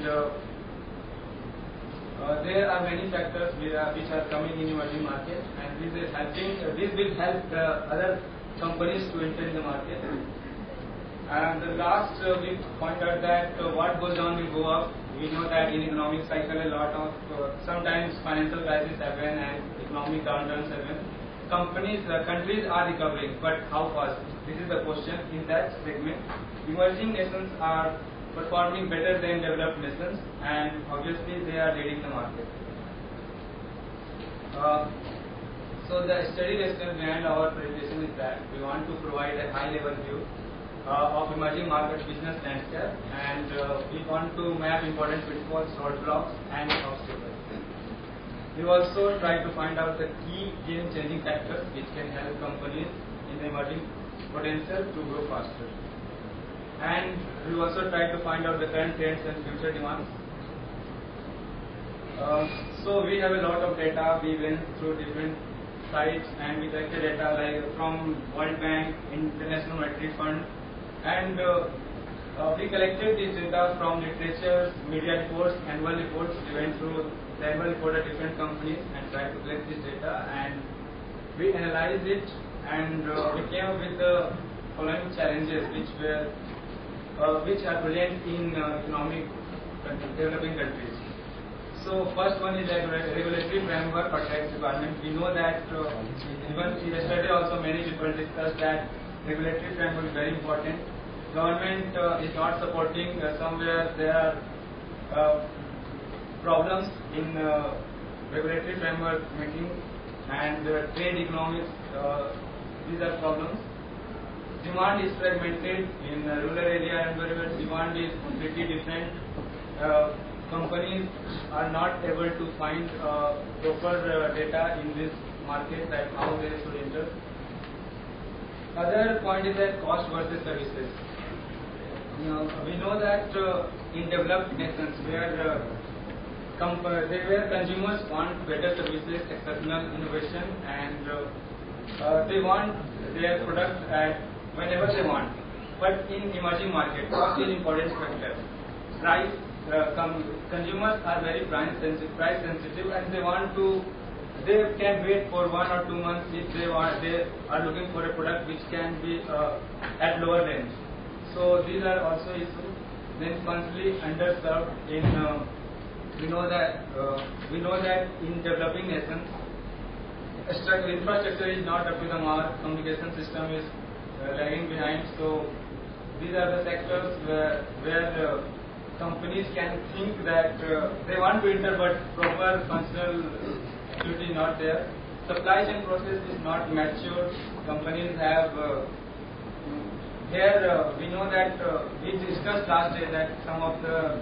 Speaker 9: there are many factors which are coming in emerging markets, and this will help the other companies to enter in the market. And the last we point out that what goes down will go up. We know that in economic cycle a lot of sometimes financial crises happen and economic downturns happen. Countries are recovering, but how fast? This is the question in that segment. Emerging nations are performing better than developed nations, and obviously they are leading the market. So the study rationale behind our presentation is that we want to provide a high-level view of emerging market business landscape, and we want to map important pitfalls, roadblocks, and obstacles. We also try to find out the key game-changing factors which can help companies in the emerging potential to grow faster. And we also try to find out the current trends and future demands. So we have a lot of data. We went through different sites and we collected data like from World Bank, International Monetary Fund, and we collected this data from literature, media reports, annual reports. We went through the annual report of different companies and tried to collect this data, and we analyzed it, and we came up with the following challenges which are present in developing countries. So first one is regulatory framework or tax requirement. We know that even yesterday also many people discussed that regulatory framework is very important. Government is not supporting. Somewhere there are problems in regulatory framework making, and trade economics. These are problems. Demand is fragmented in rural area environment. Demand is completely different. Companies are not able to find proper data in this market that how they should enter. Other point is that cost versus services. We know that in developed nations where consumers want better services, exceptional innovation, and they want their products at whenever they want. But in emerging markets, cost is important factor. Price, consumers are very price sensitive, and they can wait for 1 or 2 months if they are looking for a product which can be at lower range. So these are also issues. Then firstly, underserved in we know that in developing nations, infrastructure is not up to the mark. Communication system is lagging behind. So these are the sectors where companies can think that they want to enter, but proper functional activity is not there. Supply chain process is not mature. Companies have we know that we discussed last day that some of the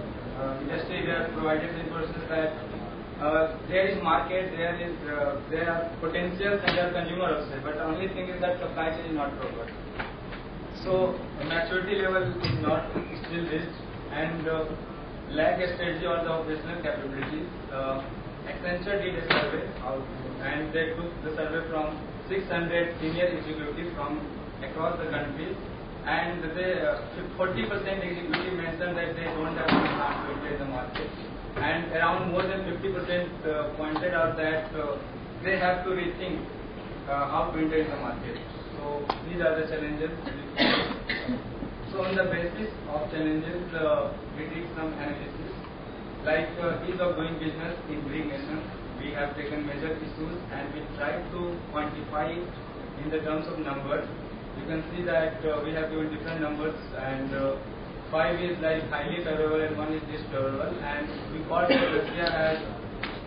Speaker 9: industry have provided information that there is market, there are potentials and there are consumer upside, but the only thing is that supply chain is not proper. So maturity level is not still reached, and lack a strategy or the operational capabilities. Accenture did a survey and they took the survey from 600 senior executives from across the country, and 40% executive mentioned that they don't have any plan to enter the market, and around more than 50% pointed out that they have to rethink how to enter the market. So these are the challenges. So on the basis of challenges, we did some analysis. Like ease of doing business in big nations, we have taken major issues and we tried to quantify it in the terms of numbers. You can see that we have given different numbers, and 5 is like highly favorable and 1 is disfavorable, and we got that Russia has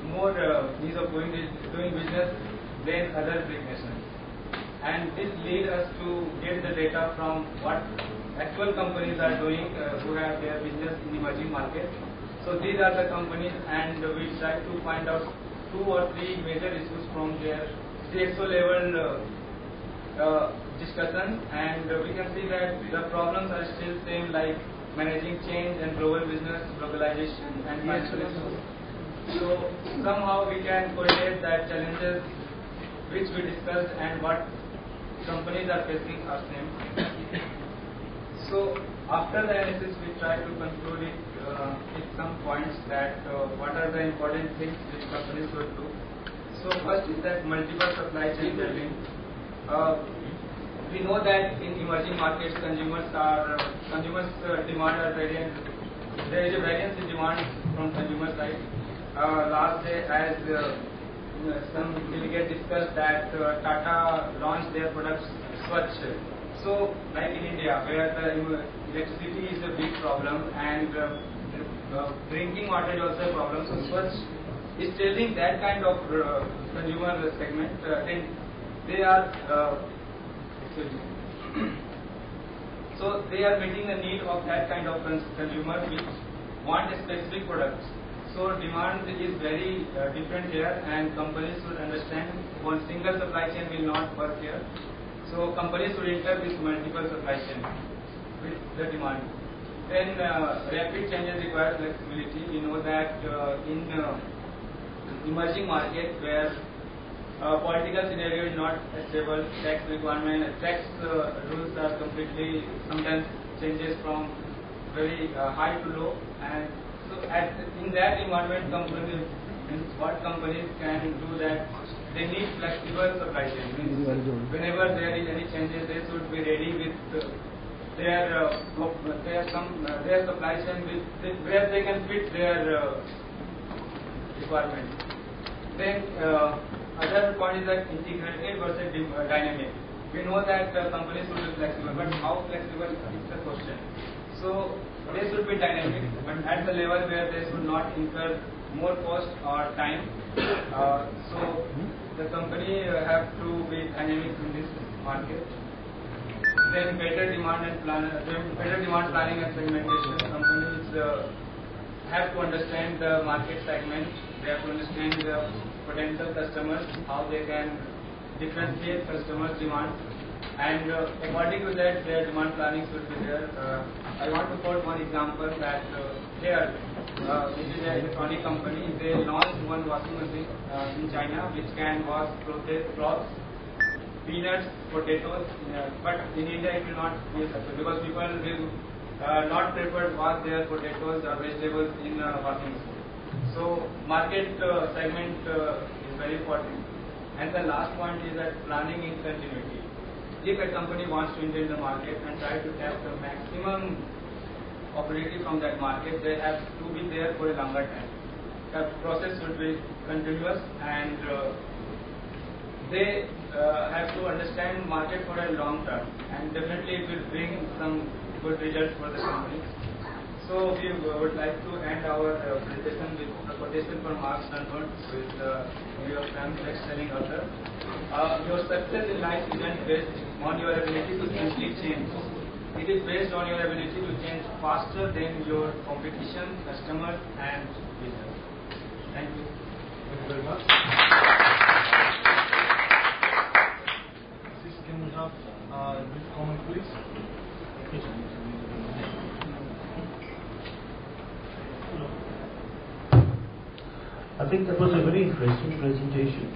Speaker 9: more ease of doing business than other big nations. and this leads us to get the data from what actual companies are doing who have their business in emerging markets. So these are the companies, and we try to find out 2 or 3 major issues from their CXO level discussion, and we can see that the problems are still same, like managing change and global business, globalization and financial issues. So somehow we can correlate that challenges which we discussed and what companies are facing are same. So after the analysis, we try to conclude it with some points that what are the important things which companies should do. So first is that multiple supply chain building. We know that in emerging markets, consumers demand are variant. There is a variance in demand from consumer side. Last day, as some delegate discussed, that Tata launched their products Swachh. So, like in India, where the electricity is a big problem and drinking water is also a problem, so Swachh is selling that kind of consumer segment. And they are so they are meeting the need of that kind of consumer which want a specific products. So demand is very different here, and companies should understand one single supply chain will not work here. So companies should enter with multiple supply chain with the demand. Then rapid changes require flexibility. We know that in emerging markets where political scenario is not stable, tax requirement, tax rules are completely sometimes changes from very high to low, and so in that environment, what companies can do that they need flexible supply chain. Whenever there is any changes, they should be ready with their supply chain where they can fit their requirements. Then other point is that integrated versus dynamic. We know that companies should be flexible, but how flexible is the question. So they should be dynamic, but at the level where they should not incur more cost or time. So the company have to be dynamic in this market. Then better demand planning and segmentation. Companies have to understand the market segment. They have to understand the potential customers, how they can differentiate customers' demand, and according to that, their demand planning should be there. I want to quote one example that here, this is an electronic company. They launched one washing machine in China which can wash clothes, peanuts, potatoes, but in India it will not be accepted because people will not prefer to wash their potatoes or vegetables in washing machine. So market segment is very important. And the last point is that planning in continuity. If a company wants to enter the market and try to tap the maximum opportunity from that market, they have to be there for a longer time. The process should be continuous, and they have to understand market for a long term, and definitely it will bring some good results for the company. So we would like to end our presentation with a quotation from Mark Stanford with New York Times best-selling author. Your success in life isn't based on your ability to simply change. It is based on your ability to change faster than your competition, customers, and business. Thank you.
Speaker 3: Thank you very much. Can we have a brief comment, please?
Speaker 4: I think that was a very interesting presentation.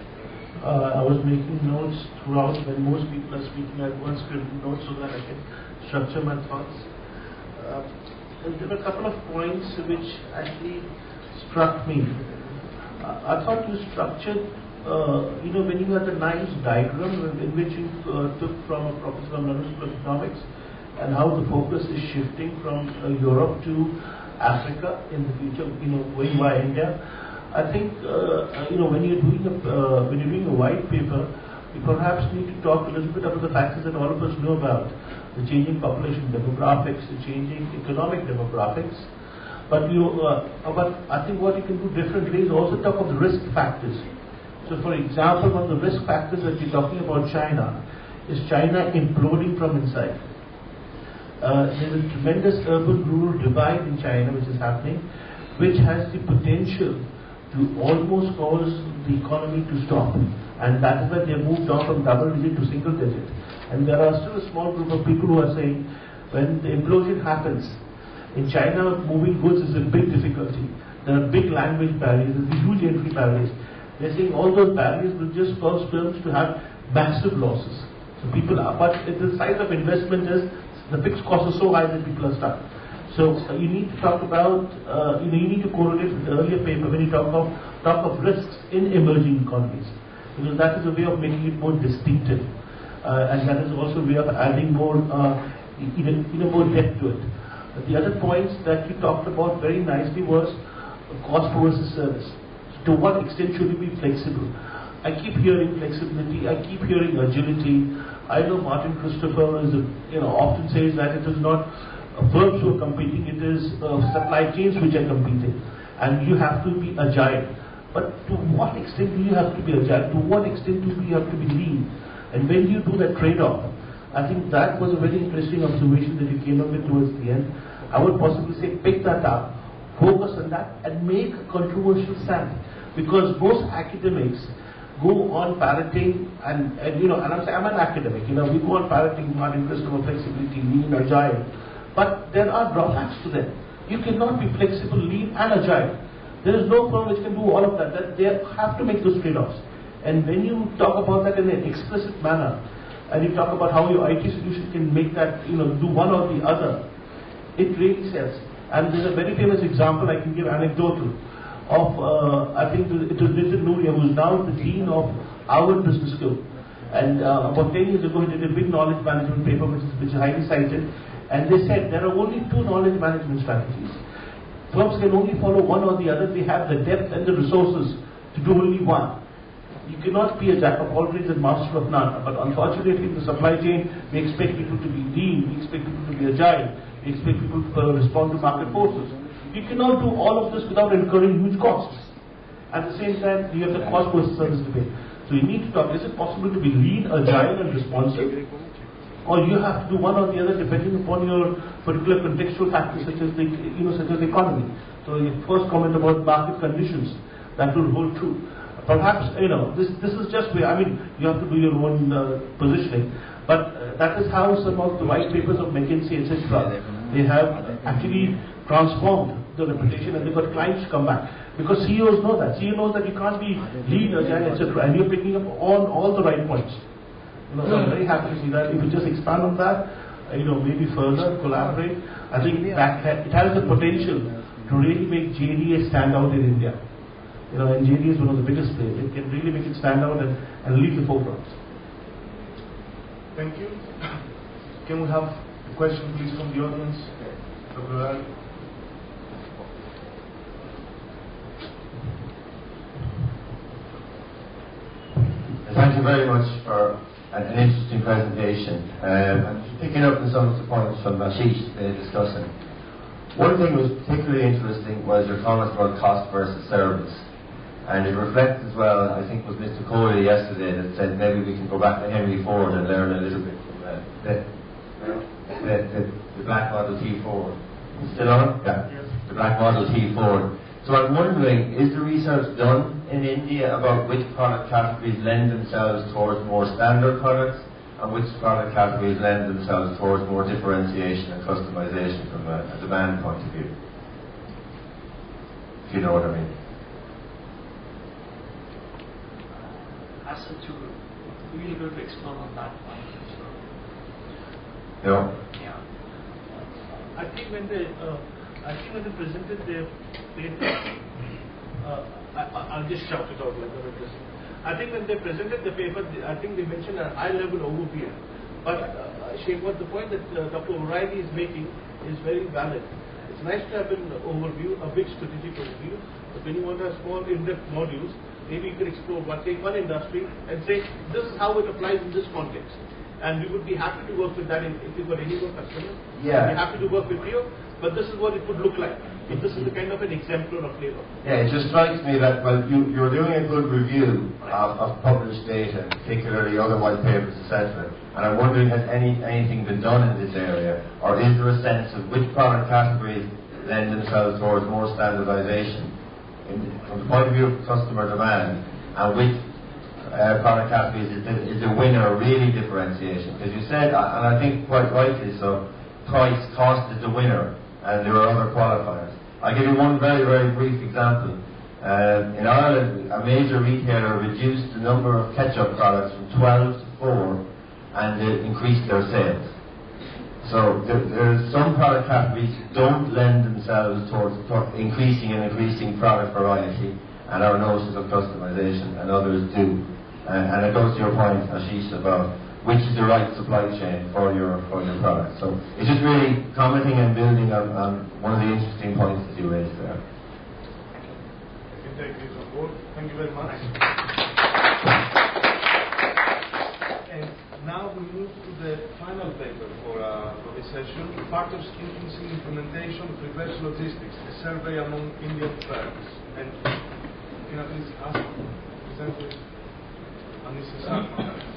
Speaker 4: I was making notes throughout. When most people are speaking, I once scribbled notes so that I can structure my thoughts. There were a couple of points which actually struck me. I thought you structured, when you had the nice diagram in which you took from a professor of London School of Economics, and how the focus is shifting from Europe to Africa in the future, going by India. I think when you're doing a white paper, you perhaps need to talk a little bit about the factors that all of us know about: the changing population demographics, the changing economic demographics. But I think what you can do differently is also talk of the risk factors. So, for example, one of the risk factors that you're talking about China is China imploding from inside. There is a tremendous urban-rural divide in China which is happening, which has the potential to almost cause the economy to stop. And that is why they moved down from double digit to single digit. And there are still a small group of people who are saying when the implosion happens, in China moving goods is a big difficulty. There are big language barriers, there are huge entry barriers. They're saying all those barriers will just cause firms to have massive losses. So people are, but the size of investment is, the fixed costs are so high that people are stuck. So you need to talk about, you need to correlate with the earlier paper when you talk of risks in emerging economies. Because that is a way of making it more distinctive. And that is also a way of adding more, even more depth to it. The other points that you talked about very nicely was cost versus service. To what extent should you be flexible? I keep hearing flexibility, I keep hearing agility. I know Martin Christopher is often says that it is not firms who are competing, it is supply chains which are competing. And you have to be agile. But to what extent do you have to be agile? To what extent do you have to be lean? And when you do that trade-off, I think that was a very interesting observation that you came up with towards the end. I would possibly say pick that up, focus on that, and make a controversial stand. Because most academics go on parroting, and I'm saying I'm an academic, we go on parroting Martin Christopher, flexibility, lean, agile. But there are drawbacks to them. You cannot be flexible, lean, and agile. There is no firm which can do all of that. They have to make those trade-offs. And when you talk about that in an explicit manner, and you talk about how your IT solution can make that, do one or the other, it really sells. And there's a very famous example I can give anecdotal of, I think it was Nitin Nuria, who is now the dean of our business school. And about 10 years ago, he did a big knowledge management paper, which is highly cited. And they said there are only two knowledge management strategies. Firms can only follow one or the other. They have the depth and the resources to do only one. You cannot be a jack of all trades and master of none. But unfortunately, in the supply chain, we expect people to be lean, we expect people to be agile, we expect people to respond to market forces. You cannot do all of this without incurring huge costs. At the same time, you have the cost versus service debate. So you need to talk, is it possible to be lean, agile, and responsive? Or you have to do one or the other depending upon your particular contextual factors such as the economy. So your first comment about market conditions, that will hold true. Perhaps, this is just where, you have to do your own positioning, but that is how some of the white papers of McKinsey, etc., they have actually transformed the reputation and they've got clients to come back. Because CEOs know that. CEO knows that you can't be lean, agile, etc., and you're picking up on all the right points. So I'm very happy to see that. If you just expand on that, maybe further collaborate, I think it has the potential to really make JDA stand out in India. And JDA is one of the biggest players. It can really make it stand out and lead the forefront.
Speaker 3: Thank you. Can we have a question, please, from the audience?
Speaker 10: Thank you very much for an interesting presentation. I'm just picking up on some of the points from Ashish discussing. One thing that was particularly interesting was your comments about cost versus service. And it reflects as well, I think it was Mr. Coley yesterday that said maybe we can go back to Henry Ford and learn a little bit from the Black Model T Ford. Still on? Yeah. Yes. The Black Model T Ford. So I'm wondering, is the research done in India about which product categories lend themselves towards more standard products and which product categories lend themselves towards more differentiation and customization from a demand point of view? If you know what I mean.
Speaker 7: To really go to Icsclm on that one. So.
Speaker 10: Yeah.
Speaker 4: I think when they presented their paper, I'll just shout it out like that. I think when they presented the paper, I think they mentioned a high-level overview. But what the point that Dr. O'Reilly is making is very valid. It's nice to have an overview, a big strategic overview, but when you want to have small in-depth modules, maybe you could explore take one industry and say, this is how it applies in this context. And we would be happy to work with that if you've got any more customers.
Speaker 10: Yeah.
Speaker 4: We'd be happy to work with you, but this is what it would look like. So this is a kind of an exemplar of labour.
Speaker 10: Yeah, it just strikes me that, well, you're doing a good review of published data, particularly other white papers, etc. And I'm wondering, has anything been done in this area, or is there a sense of which product categories lend themselves towards more standardisation from the point of view of customer demand, and which product categories is the winner really differentiation? Because you said, and I think quite rightly so, price, cost is the winner, and there are other qualifiers. I'll give you one very, very brief example. In Ireland, a major retailer reduced the number of ketchup products from 12 to 4, and they increased their sales. So there's some product categories don't lend themselves towards increasing product variety and our notions of customization, and others do. And it goes to your point, Ashish, about which is the right supply chain for your product. So it's just really commenting and building on one of the interesting points that you raised there.
Speaker 3: I can take this on board. Thank you very much. And now we move to the final paper for this session, Factors Influencing Implementation of Reverse Logistics, a survey among Indian firms. And can I please ask presenters Anissa Sharma?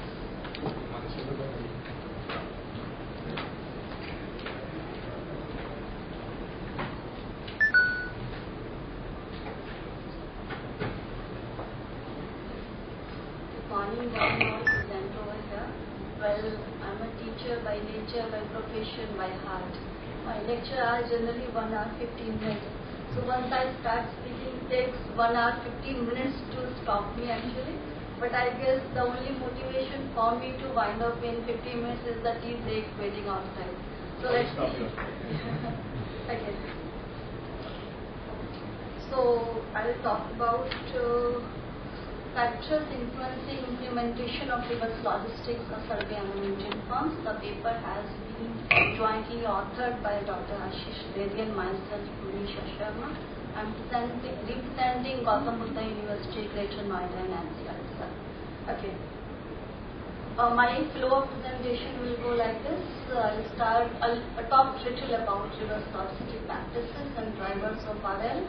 Speaker 8: Morning, all present over here. Well, I'm a teacher by nature, by profession, by heart. My lecture are generally 1 hour 15 minutes. So once I start speaking, it takes 1 hour 15 minutes to stop me actually. But I guess the only motivation for me to wind up in 15 minutes is the tea break waiting outside. So let's see. Okay. So I'll talk about factors influencing implementation of reverse logistics, a survey among Indian firms. The paper has been jointly authored by Dr. Ashish Reddy and myself, Manisha Sharma. I'm representing Gautam Buddha University, Greater Noida and NCR. Okay. My flow of presentation will go like this. I'll start, I'll talk little about reverse logistic practices and drivers of RL.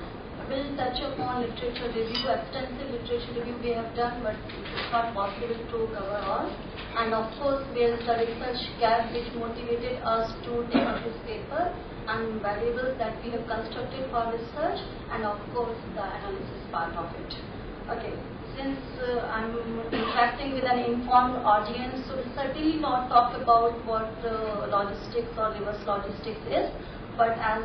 Speaker 8: We'll touch upon literature review, extensive literature review we have done, but it's not possible to cover all. And of course, there's the research gap which motivated us to take up this paper, and variables that we have constructed for research, and of course, the analysis part of it. Okay. Since I'm interacting with an informed audience, so we'll certainly not talk about what logistics or reverse logistics is, but as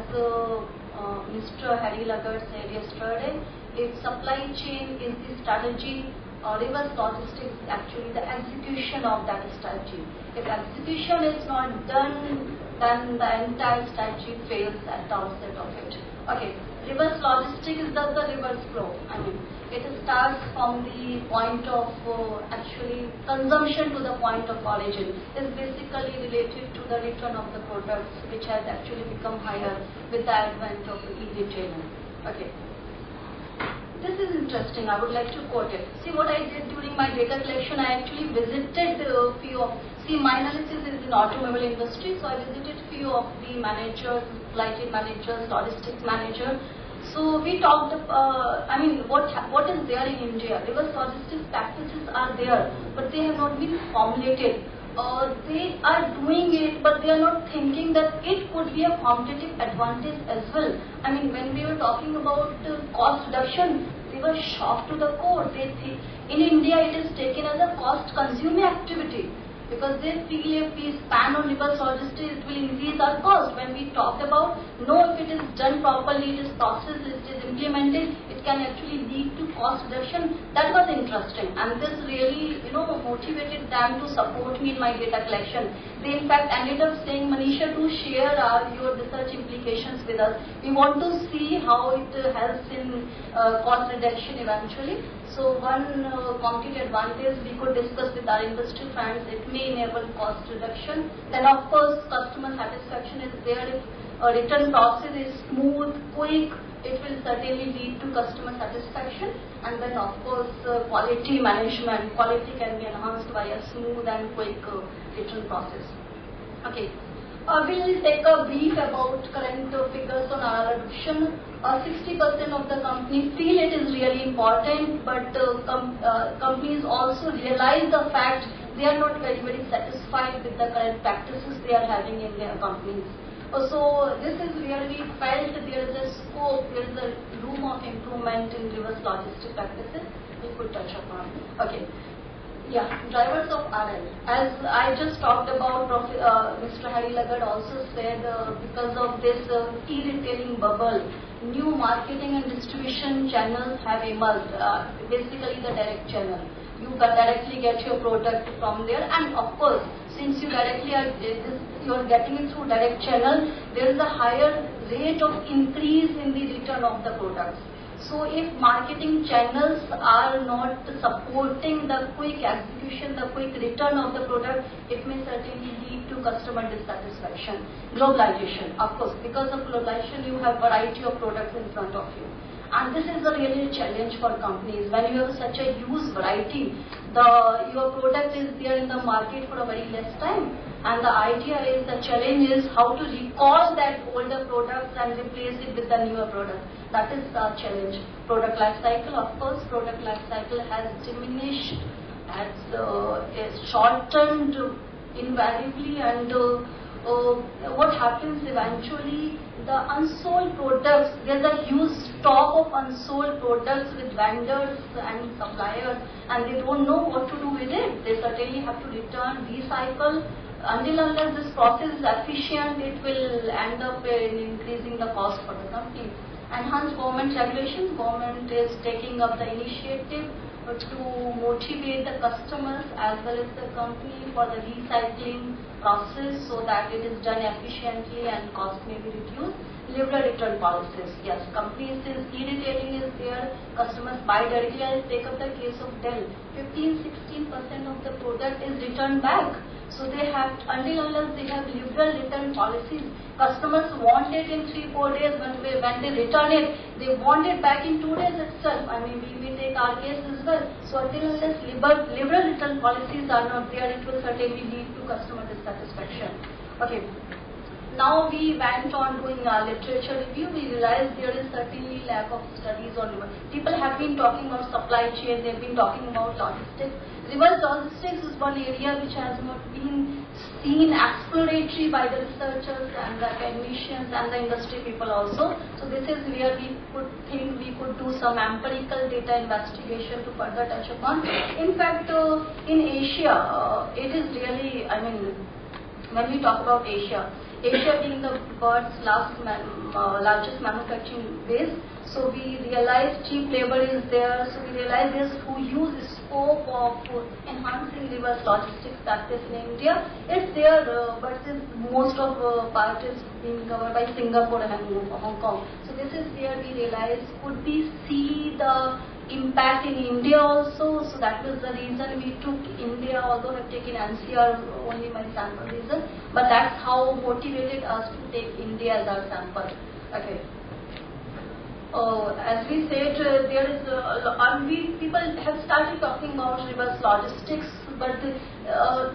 Speaker 8: Mr. Harry Lagarde said yesterday, if supply chain is the strategy, reverse logistics is actually the execution of that strategy. If execution is not done, then the entire strategy fails at the outset of it. Okay, reverse logistics is the reverse flow. I mean, it starts from the point of actually consumption to the point of origin. It's basically related to the return of the products, which has actually become higher with the advent of e-retailing. Okay. This is interesting. I would like to quote it. See what I did during my data collection. I actually visited a few of. See, my analysis is in automobile industry, so I visited few of the managers, supply chain managers, logistics managers. So we talked. I mean, what is there in India? Reverse logistics practices are there, but they have not been formulated. They are doing it, but they are not thinking that it could be a competitive advantage as well. I mean, when we were talking about cost reduction, they were shocked to the core. They think in India it is taken as a cost-consuming activity, because they feel if we span on reverse logistics, it will increase our cost. When we talked about, no, if it is done properly, it is processed, it is implemented, it can actually lead to cost reduction. That was interesting, and this really, motivated them to support me in my data collection. They in fact ended up saying, Manisha, to share your research implications with us. We want to see how it helps in cost reduction eventually. So one competitive advantage we could discuss with our industry friends, it may enable cost reduction. Then of course customer satisfaction is there. If a return process is smooth, quick, it will certainly lead to customer satisfaction. And then of course quality management, quality can be enhanced by a smooth and quick return process. Okay. We'll take a brief about current figures on RR adoption. 60% of the companies feel it is really important, but companies also realize the fact they are not very satisfied with the current practices they are having in their companies. So this is where we felt there is a scope, there is a room of improvement in reverse logistic practices we could touch upon. Okay. Yeah, drivers of RL. As I just talked about, Mr. Hari Lagarde also said because of this e-retailing bubble, new marketing and distribution channels have emerged, basically the direct channel. You can directly get your product from there, and of course, since you directly are getting it through direct channel, there is a higher rate of increase in the return of the products. So if marketing channels are not supporting the quick execution, the quick return of the product, it may certainly lead to customer dissatisfaction. Globalization, of course, because of globalization, you have variety of products in front of you. And this is a really challenge for companies. When you have such a huge variety, your product is there in the market for a very less time. And the idea is, the challenge is how to recall that older products and replace it with the newer product. That is the challenge. Product life cycle, of course, product life cycle has diminished, has shortened invariably, and what happens eventually, the unsold products, there's a huge stock of unsold products with vendors and suppliers, and they don't know what to do with it. They certainly have to return, recycle. Until unless this process is efficient, it will end up in increasing the cost for the company. Enhanced government regulations. Government is taking up the initiative to motivate the customers as well as the company for the recycling process so that it is done efficiently and cost may be reduced. Liberal return policies. Yes, companies is e-retailing is there. Customers buy directly. I'll take up the case of Dell. 15-16% of the product is returned back. So they have, until unless they have liberal return policies, customers want it in 3-4 days. When they return it, they want it back in 2 days itself. I mean, we take our case as well. So until unless liberal return policies are not there, it will certainly lead to customer dissatisfaction. Okay. Now we went on doing our literature review. We realized there is certainly lack of studies on reverse. People have been talking about supply chain. They've been talking about logistics. Reverse logistics is one area which has not been seen exploratory by the researchers and the academicians and the industry people also. So this is where we could think we could do some empirical data investigation to further touch upon. In fact, in Asia, it is really, I mean, when we talk about Asia being the world's largest manufacturing base, so we realize cheap labor is there, so we realize there's huge scope of enhancing reverse logistics practice in India. It's there, but most of part is being covered by Singapore and Hong Kong. So this is where we realize, could we see the impact in India also? So that was the reason we took India, although I've taken NCR only my sample reason, but that's how motivated us to take India as our sample. Okay. As we said, there is people have started talking about reverse logistics, but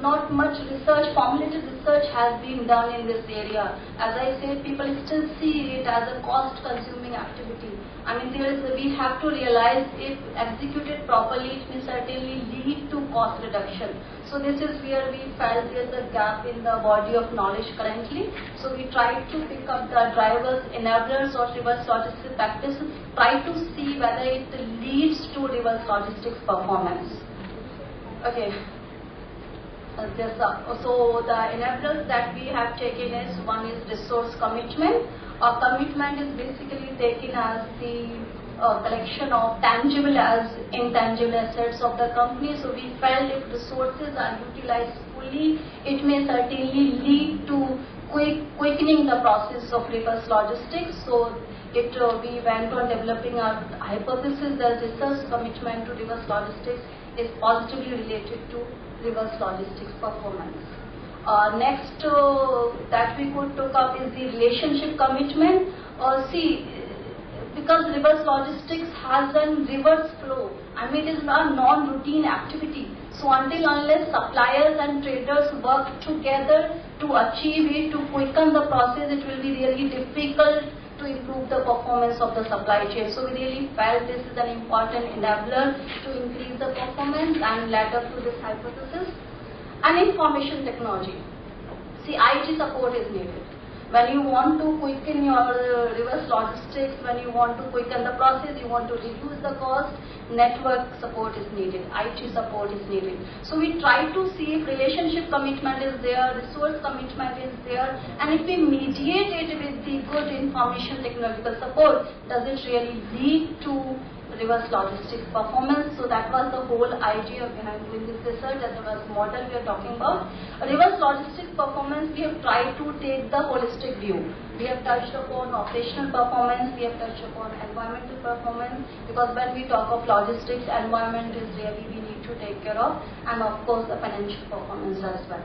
Speaker 8: not much research, formulated research has been done in this area. As I said, people still see it as a cost-consuming activity. I mean, we have to realize if executed properly, it may certainly lead to cost reduction. So this is where we felt there's a gap in the body of knowledge currently. So we tried to pick up the drivers, enablers of reverse logistics practices, try to see whether it leads to reverse logistics performance. Okay. So the enablers that we have taken is, one is resource commitment. Commitment is basically taken as the collection of tangible as intangible assets of the company. So we felt if resources are utilized fully, it may certainly lead to quickening the process of reverse logistics. So we went on developing our hypothesis that research commitment to reverse logistics is positively related to reverse logistics performance. Next that we could took up is the relationship commitment. because reverse logistics has a reverse flow. I mean, it is a non-routine activity. So until unless suppliers and traders work together to achieve it, to quicken the process, it will be really difficult to improve the performance of the supply chain. So we really felt this is an important enabler to increase the performance and led up to this hypothesis. And information technology. See, IT support is needed. When you want to quicken your reverse logistics, when you want to quicken the process, you want to reduce the cost, network support is needed, IT support is needed. So we try to see if relationship commitment is there, resource commitment is there, and if we mediate it with the good information technological support, does it really lead to reverse logistics performance? So that was the whole idea behind doing this research, and the model we are talking about. Reverse logistics performance, we have tried to take the holistic view. We have touched upon operational performance, we have touched upon environmental performance, because when we talk of logistics, environment is really we need to take care of, and of course the financial performance as well.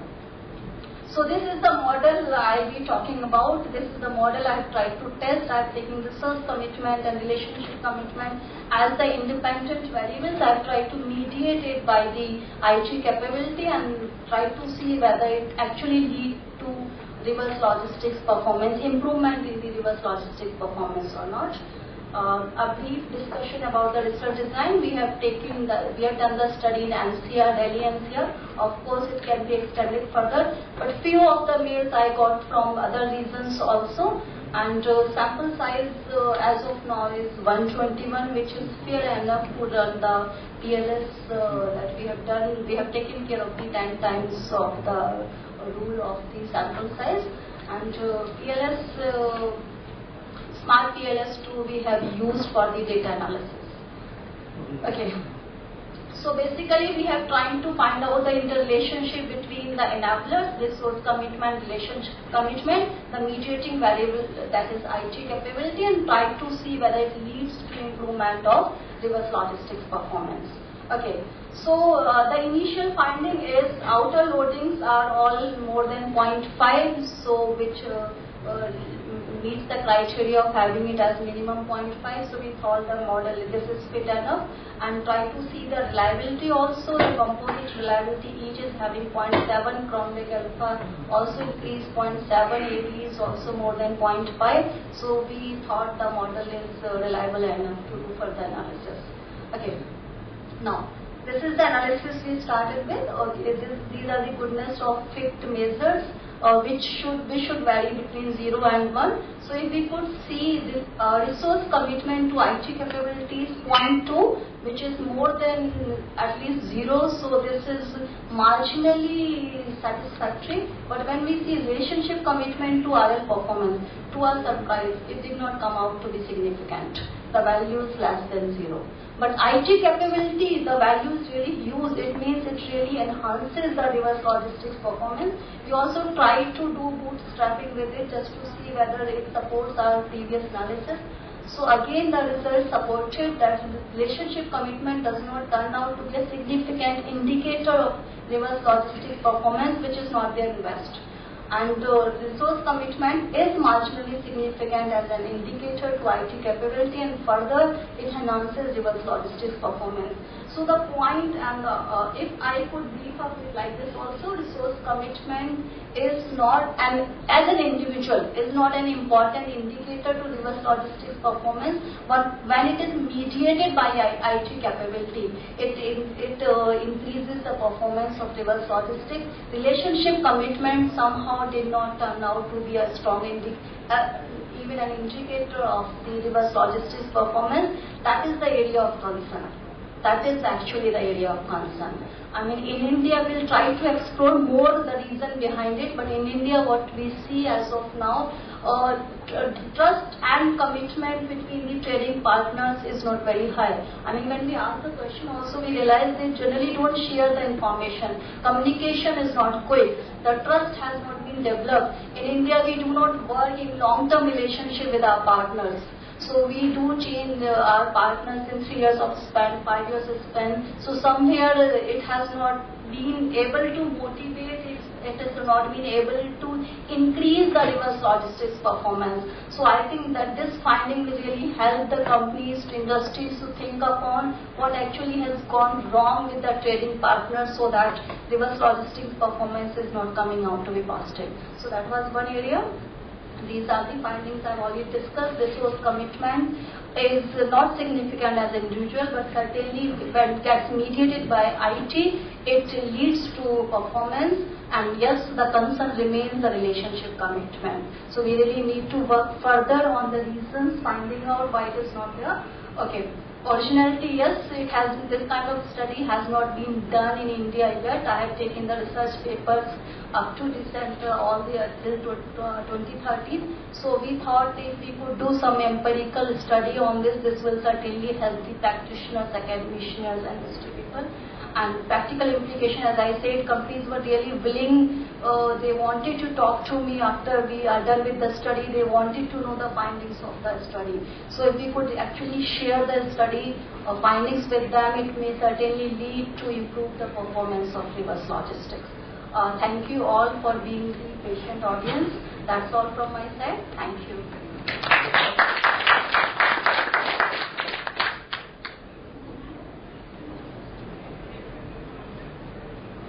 Speaker 8: So this is the model I'll be talking about. This is the model I have tried to test. I have taken resource commitment and relationship commitment as the independent variables. I have tried to mediate it by the IT capability and try to see whether it actually leads to reverse logistics performance, improvement in the reverse logistics performance or not. A brief discussion about the research design. We have done the study in NCR, Delhi NCR. Of course, it can be extended further, but few of the mails I got from other regions also. And sample size as of now is 121, which is fair enough to run the PLS that we have done. We have taken care of the 10 times of the rule of the sample size, and PLS. Smart PLS2 we have used for the data analysis. Okay. So basically we have tried to find out the interrelationship between the enablers, resource commitment, relationship commitment, the mediating variable that is IT capability, and try to see whether it leads to improvement of reverse logistics performance. Okay. So the initial finding is outer loadings are all more than 0.5, so which meets the criteria of having it as minimum 0.5. So we thought the model this is fit enough, and try to see the reliability also. The composite reliability each is having 0.7, chromic alpha also increased 0.7, AB is also more than 0.5. So we thought the model is reliable enough to do further analysis. Okay. Now, this is the analysis we started with. Okay, these are the goodness of fit measures, which should vary between 0 and 1. So if we could see this resource commitment to IT capabilities 0.2, which is more than at least 0, so this is marginally satisfactory. But when we see relationship commitment to RL performance, to our surprise, it did not come out to be significant. The value is less than 0. But IT capability, the value is really huge. It means it really enhances the reverse logistics performance. We also try to do bootstrapping with it just to see whether it supports our previous analysis. So again, the research supported that relationship commitment does not turn out to be a significant indicator of reverse logistics performance, which is not there in West. And resource commitment is marginally significant as an indicator to IT capability, and further it enhances reverse logistics performance. So the point, and if I could brief up it like this also, resource commitment is not, and as an individual, is not an important indicator to reverse logistics performance, but when it is mediated by IT capability, it increases the performance of reverse logistics. Relationship commitment somehow did not turn out to be a strong even an indicator of the reverse logistics performance. That is the area of concern. That is actually the area of concern. I mean, in India, we'll try to explore more the reason behind it, but in India, what we see as of now, trust and commitment between the trading partners is not very high. I mean, when we ask the question also, we realize they generally don't share the information. Communication is not quick. The trust has not been developed. In India, we do not work in long-term relationship with our partners. So we do change our partners in 3 years of span, 5 years of span. So somewhere it has not been able to motivate its it has not been able to increase the reverse logistics performance. So I think that this finding will really help the companies, industries to think upon what actually has gone wrong with the trading partners so that reverse logistics performance is not coming out to be positive. So that was one area. These are the findings I've already discussed. Resource commitment is not significant as individual, but certainly when it gets mediated by IT, it leads to performance. And yes, the concern remains the relationship commitment. So we really need to work further on the reasons, finding out why it is not there. Okay. Originality, yes, it has, this kind of study has not been done in India yet. I have taken the research papers up to December, all the till 2013. So we thought if we could do some empirical study on this, this will certainly help the practitioners, academicians, and industry people. And practical implication, as I said, companies were really willing, they wanted to talk to me after we are done with the study, they wanted to know the findings of the study. So if we could actually share the study findings with them, it may certainly lead to improve the performance of reverse logistics. Thank you all for being the patient audience. That's all from my side. Thank you.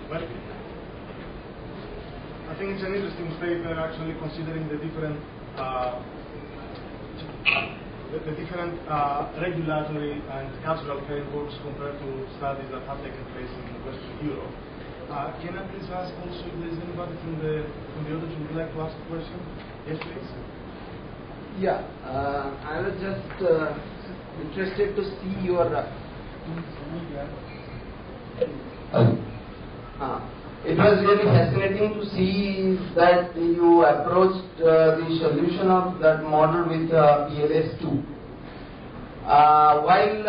Speaker 3: Well, I think it's an interesting paper actually considering the different regulatory and cultural frameworks compared to studies that have taken place in Western Europe. Can I please ask also if there is anybody from the audience who would like to ask a question? Yes, please.
Speaker 11: Yeah, I was just interested to see your it was really fascinating to see that you approached the solution of that model with PLS2. While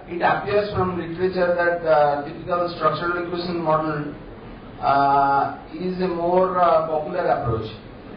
Speaker 11: it appears from literature that typical structural equation model is a more popular approach,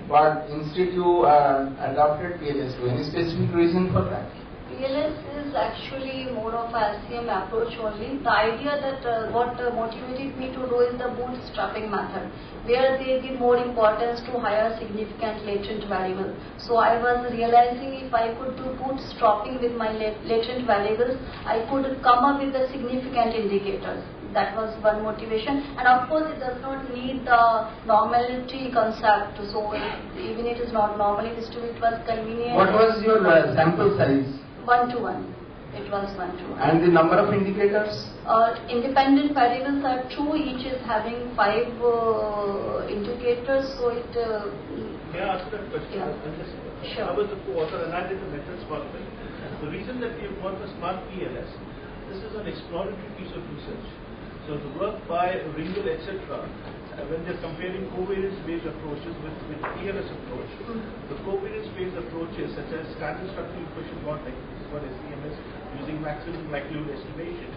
Speaker 11: but instead you adopted PLS2. Any specific reason for that?
Speaker 8: PLS is actually more of a SCM approach only. The idea that what motivated me to do is the bootstrapping method, where they give more importance to higher significant latent variable. So I was realizing if I could do bootstrapping with my latent variables, I could come up with the significant indicators. That was one motivation, and of course it does not need the normality concept, so even it is not normally distributed, it was convenient.
Speaker 11: What was your sample size?
Speaker 8: 1 to 1. It was 1 to 1.
Speaker 11: And the number of indicators?
Speaker 8: Independent variables are 2, each is having 5 indicators, so it...
Speaker 4: May I ask that question?
Speaker 8: Yeah. Sure.
Speaker 4: I was the co-author and I did the methods part of it. The reason that we have got the smart PLS, this is an exploratory piece of research. So the work by Ringel, etc., when they're comparing covariance-based approaches with PLS approach, the covariance-based approaches such as standard structural equation modeling, this is what SCM is, using maximum likelihood estimation,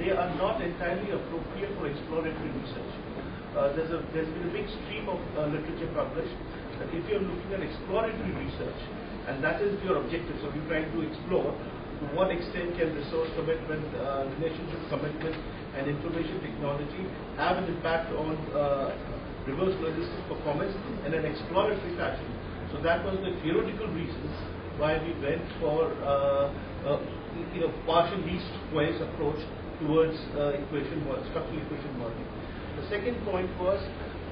Speaker 4: they are not entirely appropriate for exploratory research. There's been a big stream of literature published that if you're looking at exploratory research, and that is your objective, so you're trying to explore to what extent can resource commitment, relationship commitment, and information technology have an impact on reverse logistics performance in an exploratory fashion. So that was the theoretical reasons why we went for partial least squares approach towards structural equation modeling. The second point was,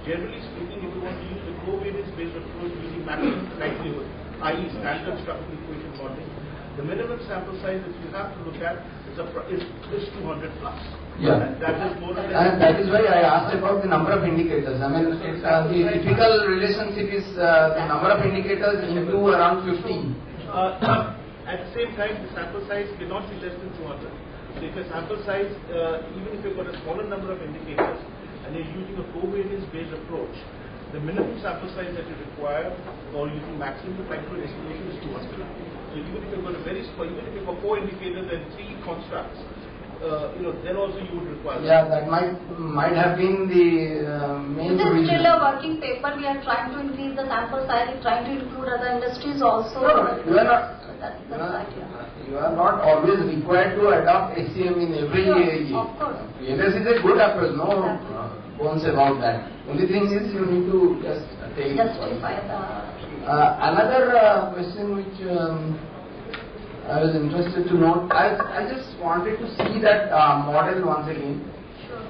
Speaker 4: generally speaking, if you want to use the covariance-based approach using maximum likelihood, i.e. standard structural equation modeling, the minimum sample size that you have to look at is 200 plus.
Speaker 11: Yeah.
Speaker 4: And that is more or less.
Speaker 11: And that is why I asked about the number of indicators. I mean, the typical relationship is the number of indicators into around 15.
Speaker 4: At the same time, the sample size cannot be less than 200. So if a sample size, even if you've got a smaller number of indicators and you're using a covariance-based approach, the minimum sample size that you require for using maximum likelihood estimation is 200. So even if you've got a very small, even if you've got 4 indicators and 3 constructs, then also you would require.
Speaker 11: Yeah, that might have been the main
Speaker 8: reason.
Speaker 11: reason.
Speaker 8: This is still a working paper. We are trying to increase the sample size, trying to include other industries also.
Speaker 11: No, you are not.
Speaker 8: That's the idea.
Speaker 11: you are not always required to adopt Icsclm in every year.
Speaker 8: Of course.
Speaker 11: PLS is a good approach, no bones about that. Only thing is you need to just take
Speaker 8: Justify the.
Speaker 11: Another question which I was interested to note, I just wanted to see that model once again.
Speaker 8: Sure.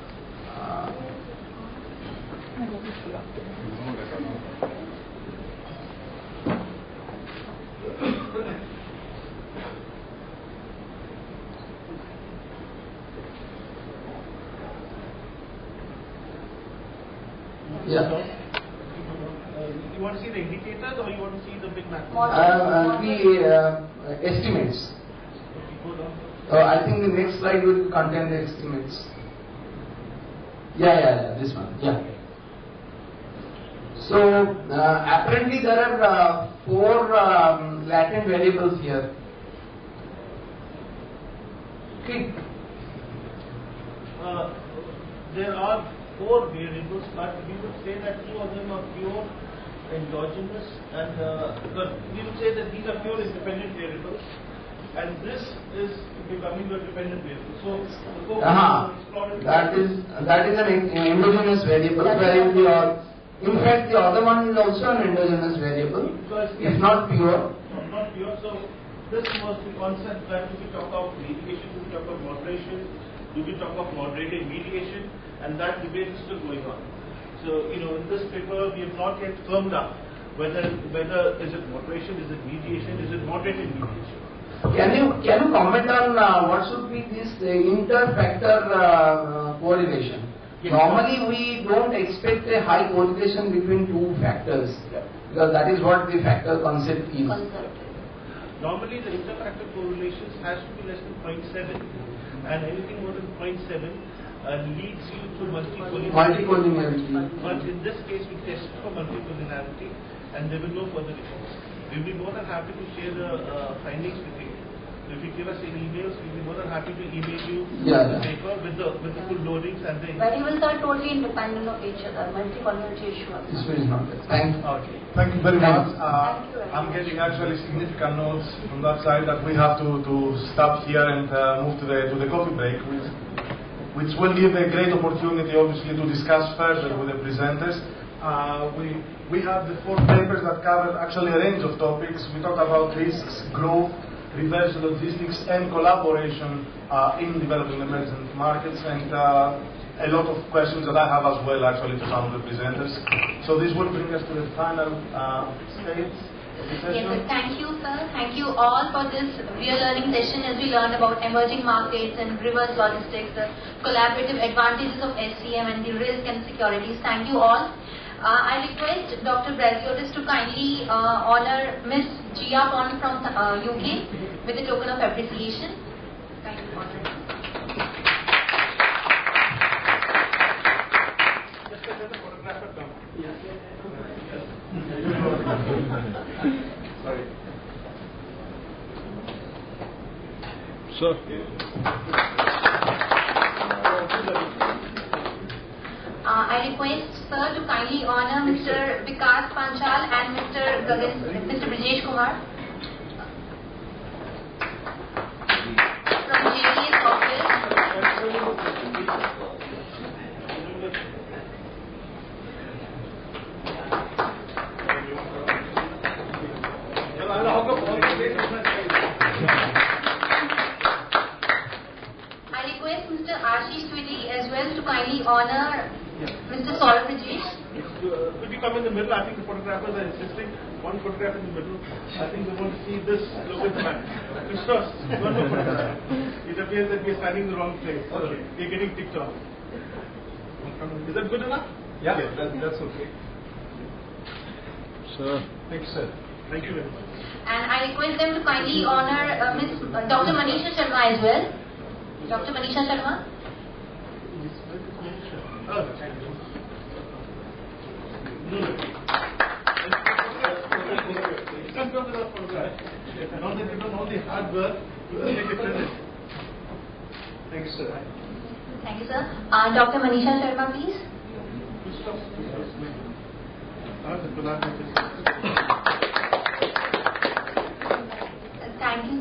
Speaker 11: Yeah.
Speaker 7: You want to see the indicators or you want to see the big map?
Speaker 11: The estimates.
Speaker 7: Go down.
Speaker 11: I think the next slide will contain the estimates. Yeah, this one. Yeah. So apparently there are 4 latent variables here. Okay.
Speaker 4: There are 4 variables, but we would say that 2 of them are pure endogenous, and we would say that these are pure independent variables, and this is becoming a dependent variable. So
Speaker 11: that is an endogenous variable, where we are. In fact, the other one is also an endogenous variable, if not pure.
Speaker 4: Not pure. So this was the concept that do we talk of mediation, do we talk of moderation, do we talk of moderated mediation, and that debate is still going on. So, in this paper we have not yet firmed up whether is it moderation, is it mediation, is it moderated mediation.
Speaker 11: Can you comment on what should be this inter-factor correlation? Yes. Normally we don't expect a high correlation between 2 factors, because that is what the factor concept is.
Speaker 4: Normally the inter-factor correlations has to be less than 0.7, and anything more than 0.7 leads you to multicollinearity. But in this case we test for multicollinearity and there will no further reports. We will be more than happy to share the findings with you. If you give us any emails, we will be more than happy to email you the paper with the full loadings and the
Speaker 8: Variables are totally independent of each other. Multicollinearity issue.
Speaker 11: This is not there. Thank you.
Speaker 3: Okay. Thank you very much.
Speaker 8: Thank you very
Speaker 3: I'm
Speaker 8: much.
Speaker 3: getting actually significant notes from that side that we have to stop here and move to the coffee break, which will give a great opportunity, obviously, to discuss further with the presenters. We have the 4 papers that cover actually a range of topics. We talk about risks, growth, reverse logistics, and collaboration in developing emerging markets, and a lot of questions that I have as well, actually, to some of the presenters. So this will bring us to the final stage of the session.
Speaker 2: Yes, thank you, sir. Thank you all for this real learning session as we learned about emerging markets and reverse logistics, the collaborative advantages of SCM and the risk and securities. Thank you all. I request Dr. Braziotis to kindly honor Ms. Jia Pond from UK with a token of appreciation. Kindly honor.
Speaker 3: Sorry.
Speaker 6: Sir.
Speaker 2: I request sir to kindly honor Mr. Vikas Panchal and Mr. Brijesh Kumar from JD's office. I request Mr. Ashish Twitty as well to kindly honor Mr. Saurabh Brijesh.
Speaker 4: Could you come in the middle? I think the photographers are insisting. One photograph in the middle. I think they want to see this look at the man. Christos, one more photograph. It appears that we are standing in the wrong place. Okay. We are getting ticked off. Is that good enough?
Speaker 3: Yeah, that's okay.
Speaker 6: Sir.
Speaker 3: Thank you, sir.
Speaker 4: Thank you very much.
Speaker 2: And I request them to kindly honor Dr. Manisha Sharma as well. Dr. Manisha Sharma.
Speaker 4: Oh, come to the photograph. Now that you know all the hard work, you will make it present. Thank you, sir.
Speaker 2: Thank you, sir. Dr. Manisha Sharma, please. Thank you.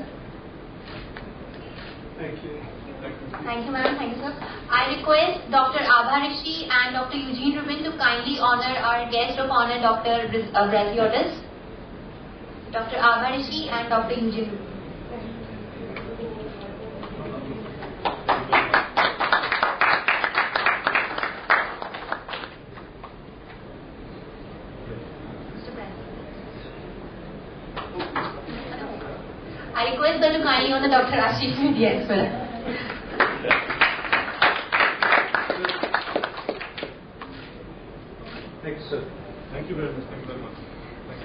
Speaker 3: Thank you.
Speaker 2: Thank you, ma'am. Thank you, sir. I request Dr. Abharishi and Dr. Eugene Rubin to kindly honor our guest of honor, Dr. Braziotis. Dr. Abharishi and Dr. Eugene Rubin. I request them to kindly honor Dr. Ashish with the Icsclm.
Speaker 3: Thank you, sir. Thank you very much. Thank you very much.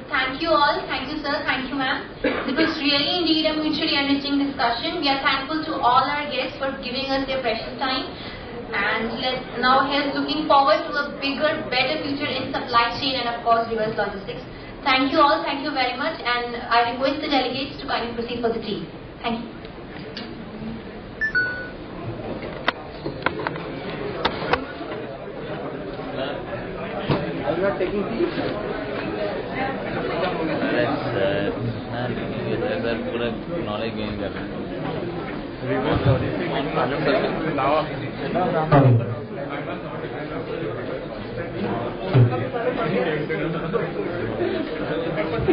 Speaker 2: Thank you all. Thank you, sir. Thank you, ma'am. It was really indeed a mutually enriching discussion. We are thankful to all our guests for giving us their precious time. And let's now here's looking forward to a bigger, better future in supply chain and of course reverse logistics. Thank you all. Thank you very much. And I request the delegates to kindly proceed for the tea. Thank you.
Speaker 11: Are you not taking tea?
Speaker 12: पूरा knowledge gain कर रहे हैं।